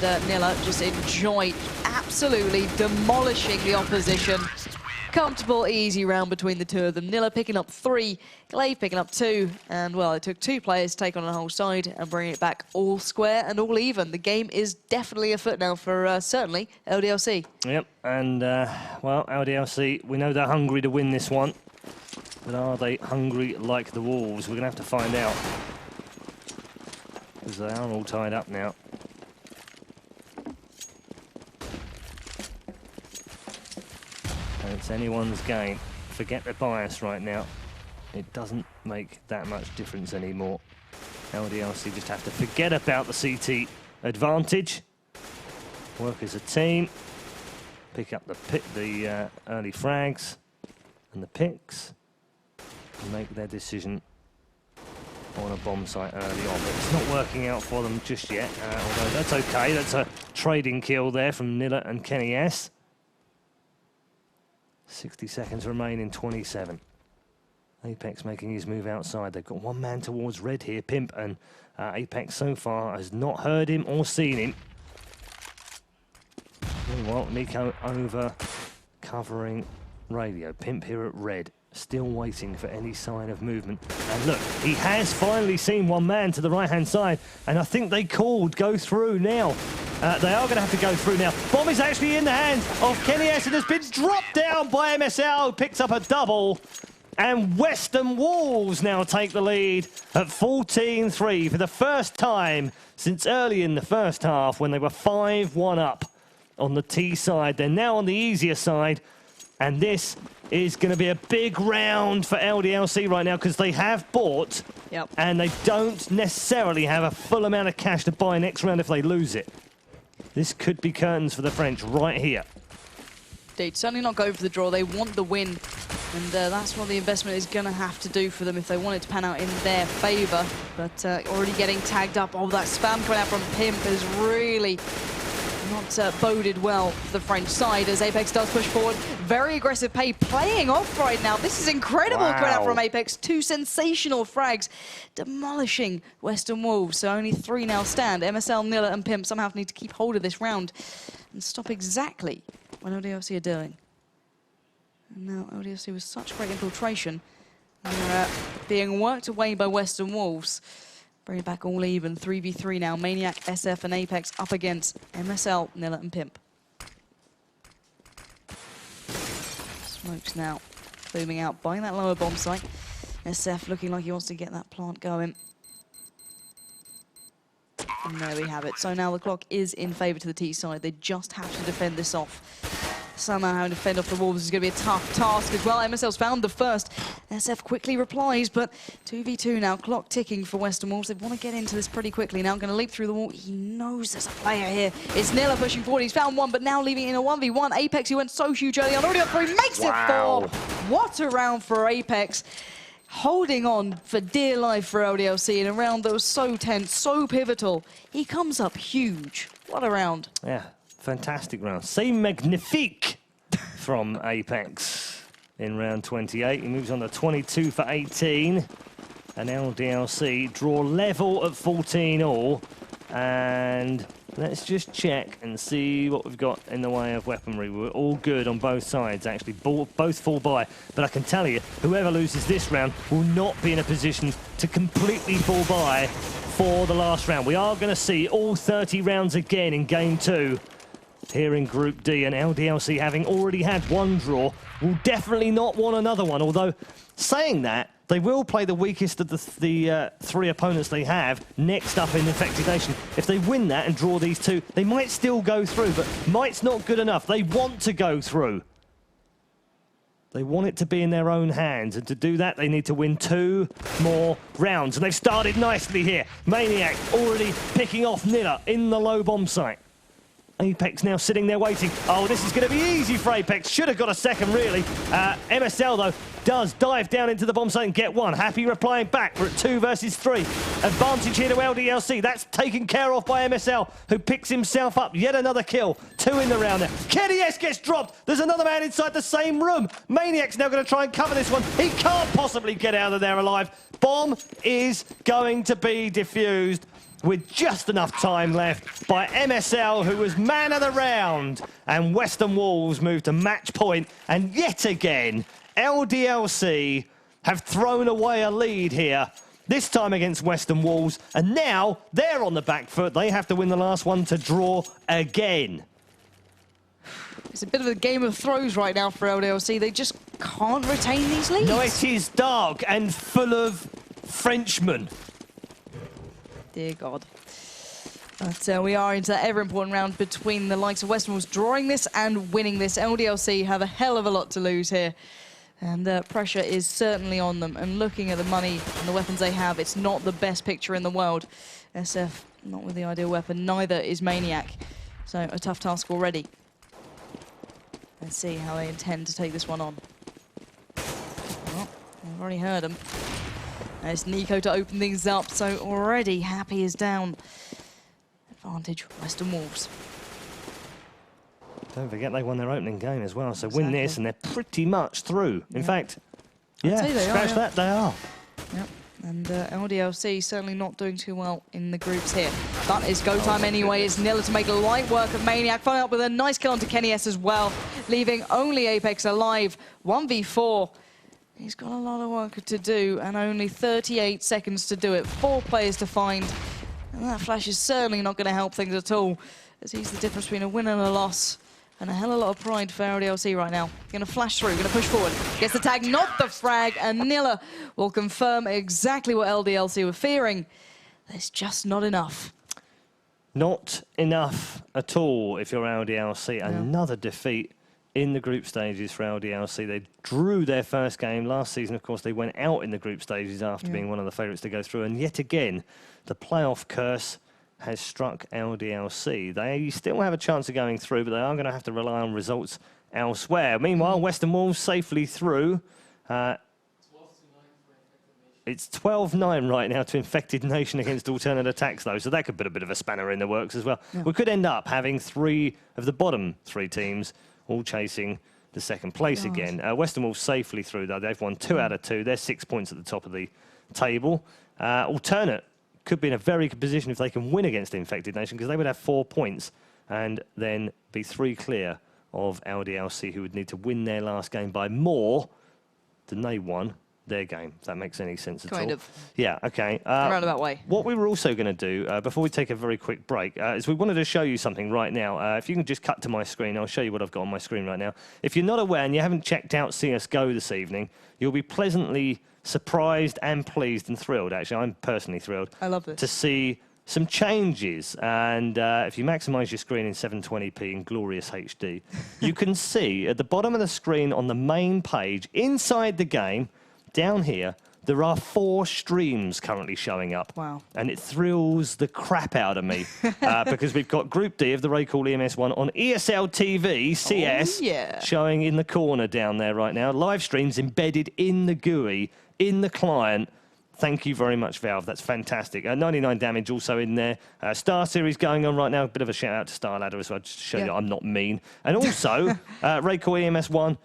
B: and Nilla just enjoy absolutely demolishing the opposition. Comfortable, easy round between the two of them. Nilla picking up 3, Glaive picking up 2. And, well, it took 2 players to take on the whole side and bring it back all square and all even. The game is definitely afoot now for, certainly, LDLC. Yep,
A: and, well, LDLC, we know they're hungry to win this one. But are they hungry like the Wolves? We're going to have to find out. Because they are all tied up now. And it's anyone's game. Forget the bias right now. It doesn't make that much difference anymore. LDLC just have to forget about the CT advantage. Work as a team. Pick up the early frags and the picks. And make their decision on a bomb site early on. But it's not working out for them just yet, although that's okay. That's a trading kill there from Nilla and Kenny S. 60 seconds remain in 27. Apex making his move outside. They've got one man towards red here, Pimp, and Apex so far has not heard him or seen him. Meanwhile, Nico over covering radio. Pimp here at red. Still waiting for any sign of movement. And look, he has finally seen one man to the right-hand side, and I think they called go through now. They are going to have to go through now. Bomb is actually in the hands of Kenny S and has been dropped down by MSL, picks up a double. And Western Wolves now take the lead at 14-3 for the first time since early in the first half when they were 5-1 up on the T side. They're now on the easier side, and this is going to be a big round for LDLC right now because they have bought and they don't necessarily have a full amount of cash to buy next round if they lose it. This could be curtains for the French right here.
B: Indeed, certainly not go for the draw. They want the win, and that's what the investment is going to have to do for them if they want it to pan out in their favour. But already getting tagged up. Oh, that spam coming out from Pimp is really not boded well for the French side as Apex does push forward. Very aggressive play playing off right now. This is incredible coming out from Apex. 2 sensational frags demolishing Western Wolves. So only 3 now stand. MSL, Nilla and Pimp somehow need to keep hold of this round and stop exactly what LDLC are doing. And now LDLC with such great infiltration. They're being worked away by Western Wolves. Bring it back all even, 3v3 now. Maniac, SF and Apex up against MSL, Nilla and Pimp. Smokes now booming out, buying that lower bomb site. SF looking like he wants to get that plant going. And there we have it. So now the clock is in favour to the T side. They just have to defend this off. Somehow having to fend off the Wolves is going to be a tough task as well. MSL's found the first. SF quickly replies, but 2v2 now, clock ticking for Western Wolves. They want to get into this pretty quickly now. Going to leap through the wall. He knows there's a player here. It's Nilla pushing forward. He's found one, but now leaving it in a 1v1. Apex, who went so huge early on, already got 3, makes it 4. What a round for Apex. Holding on for dear life for LDLC in a round that was so tense, so pivotal. He comes up huge. What a round.
A: Yeah, fantastic round. C'est magnifique from Apex in round 28. He moves on to 22 for 18. And LDLC draw level at 14 all. And let's just check and see what we've got in the way of weaponry. We're all good on both sides, actually. Both fall by. But I can tell you, whoever loses this round will not be in a position to completely fall by for the last round. We are going to see all 30 rounds again in Game 2 here in Group D. And LDLC, having already had one draw, will definitely not want another one. Although, saying that, they will play the weakest of the 3 opponents they have next up in Infected Nation. If they win that and draw these 2, they might still go through, but might's not good enough. They want to go through. They want it to be in their own hands, and to do that, they need to win 2 more rounds. And they've started nicely here. Maniac already picking off Nilla in the low bomb site. Apex now sitting there waiting. Oh, this is going to be easy for Apex. Should have got a second, really. MSL, though, does dive down into the bomb site and get one. Happy replying back. We're at 2 versus 3. Advantage here to LDLC. That's taken care of by MSL, who picks himself up. Yet another kill. 2 in the round there. Kenny S gets dropped. There's another man inside the same room. Maniac's now going to try and cover this one. He can't possibly get out of there alive. Bomb is going to be defused with just enough time left by MSL, who was man of the round. And Western Wolves move to match point. And yet again, LDLC have thrown away a lead here, this time against Western Wolves. And now they're on the back foot. They have to win the last one to draw again.
B: It's a bit of a game of throws right now for LDLC. They just can't retain these leads.
A: No, it is dark and full of Frenchmen.
B: Dear God. But we are into that ever-important round between the likes of Western Wolves drawing this and winning this. LDLC have a hell of a lot to lose here. And pressure is certainly on them. And looking at the money and the weapons they have, it's not the best picture in the world. SF, not with the ideal weapon. Neither is Maniac. So a tough task already. Let's see how they intend to take this one on. Well, I've already heard them. There's Nico to open things up, so already Happy is down. Advantage, Western Wolves.
A: Don't forget they won their opening game as well, so win this and they're pretty much through. In fact, scratch that, they are.
B: Yep, and LDLC certainly not doing too well in the groups here. But it's go time anyway. It's Nilla to make light work of Maniac, following up with a nice kill onto Kenny S as well, leaving only Apex alive. 1v4. He's got a lot of work to do and only 38 seconds to do it. 4 players to find. And that flash is certainly not going to help things at all, as he's the difference between a win and a loss. And a hell of a lot of pride for LDLC right now. Going to flash through, going to push forward. Gets the tag, not the frag, and Nilla will confirm exactly what LDLC were fearing. There's just not enough.
A: Not enough at all if you're LDLC.
B: No.
A: Another defeat in the group stages for LDLC. They drew their first game last season. Of course, they went out in the group stages after being one of the favourites to go through. And yet again, the playoff curse has struck LDLC. They still have a chance of going through, but they are going to have to rely on results elsewhere. Meanwhile, Western Wolves safely through. It's 12-9 right now to Infected Nation against Alternate Attacks, though, so that could put a bit of a spanner in the works as well. Yeah. We could end up having 3 of the bottom 3 teams all chasing the second place again. Western Wolves safely through, though. They've won 2 out of 2. They're 6 points at the top of the table. Alternate could be in a very good position if they can win against Infected Nation, because they would have 4 points and then be 3 clear of LDLC, who would need to win their last game by more than they won their game, if that makes any sense at all.
B: Kind of.
A: Yeah, okay.
B: Roundabout way.
A: What we were also going to do, before we take a very quick break, is we wanted to show you something right now. If you can just cut to my screen, I'll show you what I've got on my screen right now. If you're not aware and you haven't checked out CSGO this evening, you'll be pleasantly surprised and pleased and thrilled, actually. I'm personally thrilled.
B: I love this.
A: To see some changes. And if you maximise your screen in 720p in glorious HD, you can see at the bottom of the screen on the main page, inside the game, down here, there are 4 streams currently showing up.
B: Wow.
A: And it thrills the crap out of me because we've got Group D of the RaidCall EMS 1 on ESL TV, CS, showing in the corner down there right now. Live streams embedded in the GUI, in the client. Thank you very much, Valve. That's fantastic. 99 damage also in there. Star Series going on right now. A bit of a shout out to Star Ladder as well, just to show you I'm not mean. And also, RaidCall EMS 1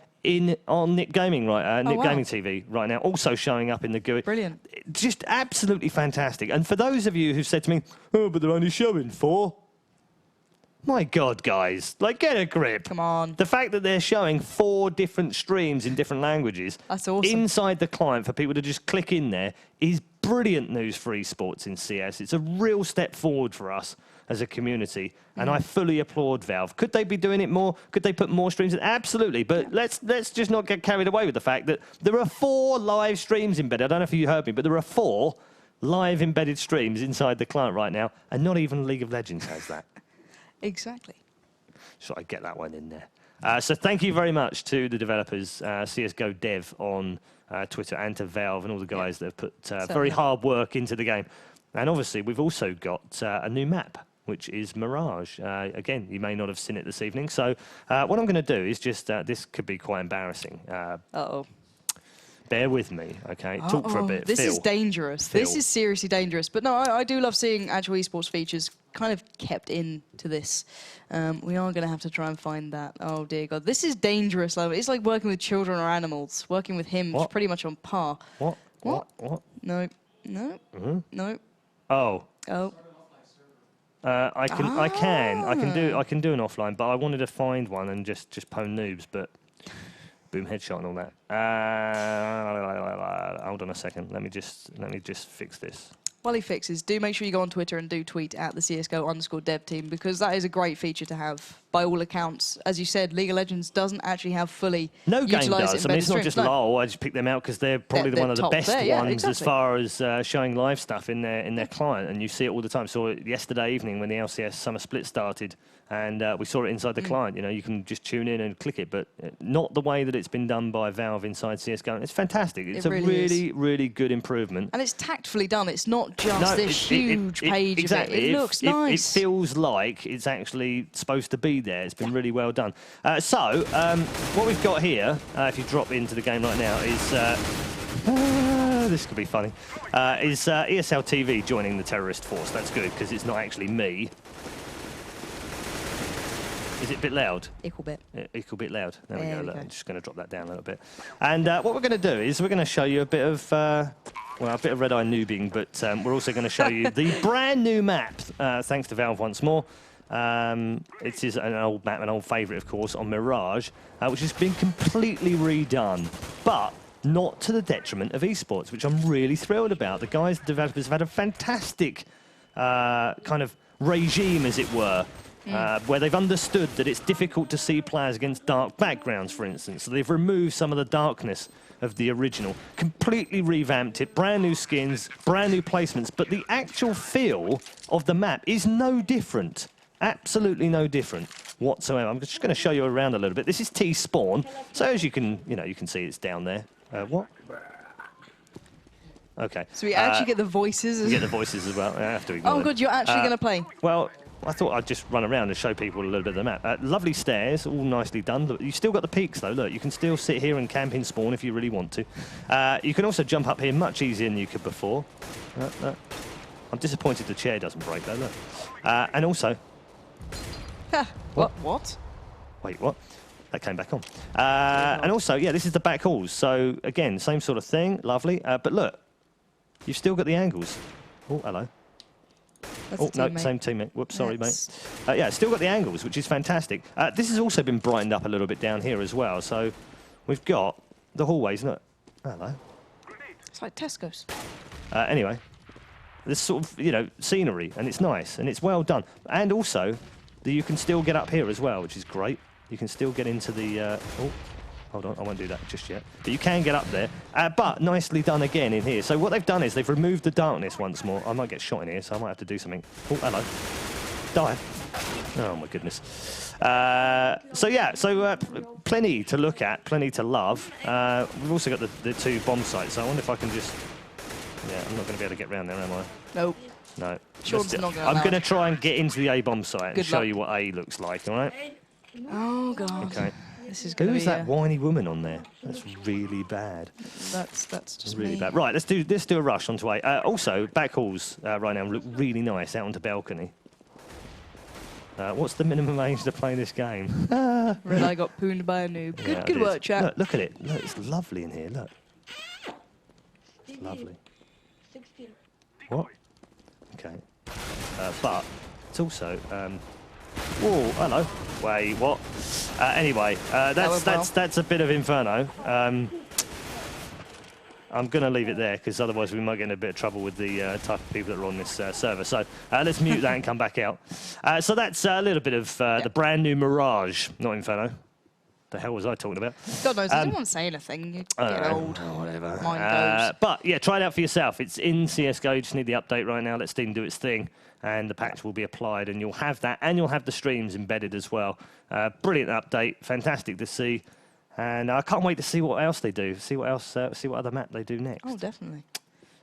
A: on Nick Gaming Gaming TV right now, also showing up in the GUI.
B: Brilliant.
A: Just absolutely fantastic. And for those of you who've said to me, oh, but they're only showing 4. My God, guys, like, get a grip.
B: Come on.
A: The fact that they're showing 4 different streams in different languages
B: That's awesome.
A: inside the client for people to just click in there is brilliant news for esports in CS. It's a real step forward for us as a community, and I fully applaud Valve. Could they be doing it more? Could they put more streams in? Absolutely, but let's just not get carried away with the fact that there are 4 live streams embedded. I don't know if you heard me, but there are 4 live embedded streams inside the client right now, and not even League of Legends has that.
B: Exactly.
A: So I get that one in there. So thank you very much to the developers, CSGO Dev on Twitter, and to Valve and all the guys that have put very hard work into the game. And obviously, we've also got a new map, which is Mirage. Again, you may not have seen it this evening. So what I'm going to do is just, this could be quite embarrassing.
B: Uh-oh.
A: Bear with me, okay? Talk for a bit.
B: This is dangerous. This is seriously dangerous. But no, I do love seeing actual esports features kind of kept into this. We are going to have to try and find that. Oh, dear God. This is dangerous. It's like working with children or animals. Working with him is pretty much on par.
A: What?
B: No. No. No.
A: Oh.
B: Oh.
A: I can do an offline, but I wanted to find one and just pwn noobs, but boom headshot and all that. Hold on a second. Let me just fix this.
B: While he fixes, do make sure you go on Twitter and do tweet at the CSGO_dev team, because that is a great feature to have by all accounts. As you said, League of Legends doesn't actually have fully
A: No game does. I mean, it's not just
B: no.
A: LoL. I just picked them out because they're probably one of the best ones as far as showing live stuff in their client, and you see it all the time. Saw it yesterday evening when the LCS Summer Split started, and we saw it inside the client. You know, you can just tune in and click it, but not the way that it's been done by Valve inside CSGO. It's fantastic. It's a really good improvement.
B: And it's tactfully done. It's not just this huge page
A: exactly.
B: of it. It looks nice.
A: It feels like it's actually supposed to be there. It's been really well done. So, what we've got here, if you drop into the game right now, is... this could be funny. Is ESL TV joining the terrorist force. That's good, because it's not actually me. Is it a bit loud?
B: Equal bit.
A: Equal bit loud. There we go. I'm just going to drop that down a little bit. And what we're going to do is we're going to show you a bit of, well, a bit of red-eye noobing, but we're also going to show you the brand new map, thanks to Valve once more. It is an old map, an old favourite, of course, on Mirage, which has been completely redone. But not to the detriment of esports, which I'm really thrilled about. The guys, the developers, have had a fantastic kind of regime, as it were, where they've understood that it's difficult to see players against dark backgrounds, for instance. So they've removed some of the darkness of the original, completely revamped it, brand new skins, brand new placements, but the actual feel of the map is no different. Absolutely no different whatsoever. I'm just going to show you around a little bit. This is T-Spawn. So as you can, you can see it's down there. What? Okay.
B: So we actually get the voices.
A: You get the voices as well. I have to ignore
B: Oh,
A: them.
B: good. You're actually going to play.
A: Well, I thought I'd just run around and show people a little bit of the map. Lovely stairs, all nicely done. Look, you've still got the peaks, though. Look, you can still sit here and camp in spawn if you really want to. You can also jump up here much easier than you could before. I'm disappointed the chair doesn't break, though. Look. And also...
B: What?
A: Wait, what? That came back on. And also, yeah, this is the back halls. So, again, same sort of thing. Lovely. But look, you've still got the angles. Oh, hello.
B: That's
A: oh, no,
B: teammate.
A: same teammate. Whoops, sorry, mate. Yeah, still got the angles, which is fantastic. This has also been brightened up a little bit down here as well. So we've got the hallways. Look. Hello.
B: It's like Tesco's.
A: Anyway, this sort of, scenery, and it's nice, and it's well done. And also, you can still get up here as well, which is great. You can still get into the... oh, hold on, I won't do that just yet. But you can get up there. But nicely done again in here. So what they've done is they've removed the darkness once more. I might get shot in here, so I might have to do something. Oh, hello. Die. Oh, my goodness. So, yeah, plenty to look at, plenty to love. We've also got the two bomb sites, so I wonder if I can just... Yeah, I'm not going to be able to get round there, am I?
B: Nope.
A: No.
B: I'm
A: going to try and get into the A bomb site and show
B: luck.
A: you what A looks like, all right?
B: Oh, God.
A: Okay.
B: This is going to
A: Who
B: be...
A: is that whiny woman on there? That's really bad.
B: That's just
A: Really
B: me.
A: bad. Right, let's do a rush onto A. Also, back halls right now look really nice out onto balcony. What's the minimum age to play this game?
B: I got pooned by a noob.
A: Yeah,
B: Good work, chat.
A: Look at it. Look, it's lovely in here. Look. It's lovely. What? Okay. But it's also... whoa, hello. Wait, what? Anyway, that's a bit of inferno. I'm going to leave it there, because otherwise we might get in a bit of trouble with the type of people that are on this server. So let's mute that and come back out. So that's a little bit of the brand new Mirage, not Inferno. The hell was I talking about?
B: God knows, I didn't want to say anything. You get old.
A: Oh, whatever.
B: Mine goes.
A: But yeah, try it out for yourself. It's in CSGO. You just need the update right now. Let Steam do its thing, and the patch will be applied, and you'll have that, and you'll have the streams embedded as well. Brilliant update. Fantastic to see. And I can't wait to see what else they do. See what else. See what other map they do next.
B: Oh, definitely.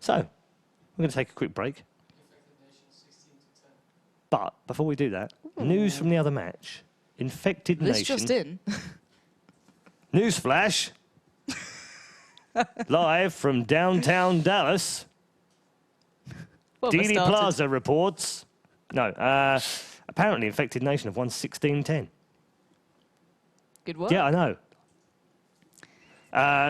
A: So we're going to take a quick break. But before we do that, news from the other match. Infected
B: This
A: Nation.
B: just in.
A: Newsflash. Live from downtown Dallas.
B: Well,
A: Dealey Plaza reports. No, apparently Infected Nation have won 16-10.
B: Good work.
A: Yeah, I know.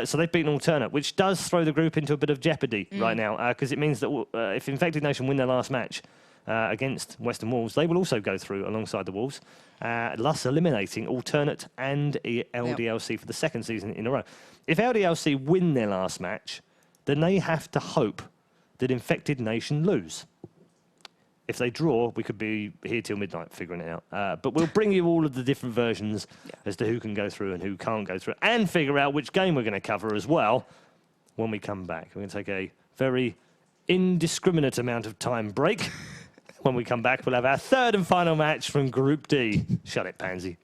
A: So they've beaten Alternate, which does throw the group into a bit of jeopardy right now, because it means that if Infected Nation win their last match against Western Wolves, they will also go through alongside the Wolves, thus eliminating Alternate and LDLC for the second season in a row. If LDLC win their last match, then they have to hope that Infected Nation lose. If they draw, we could be here till midnight figuring it out. But we'll bring you all of the different versions as to who can go through and who can't go through, and figure out which game we're going to cover as well when we come back. We're going to take a very indiscriminate amount of time break. When we come back, we'll have our third and final match from Group D. Shut it, Pansy.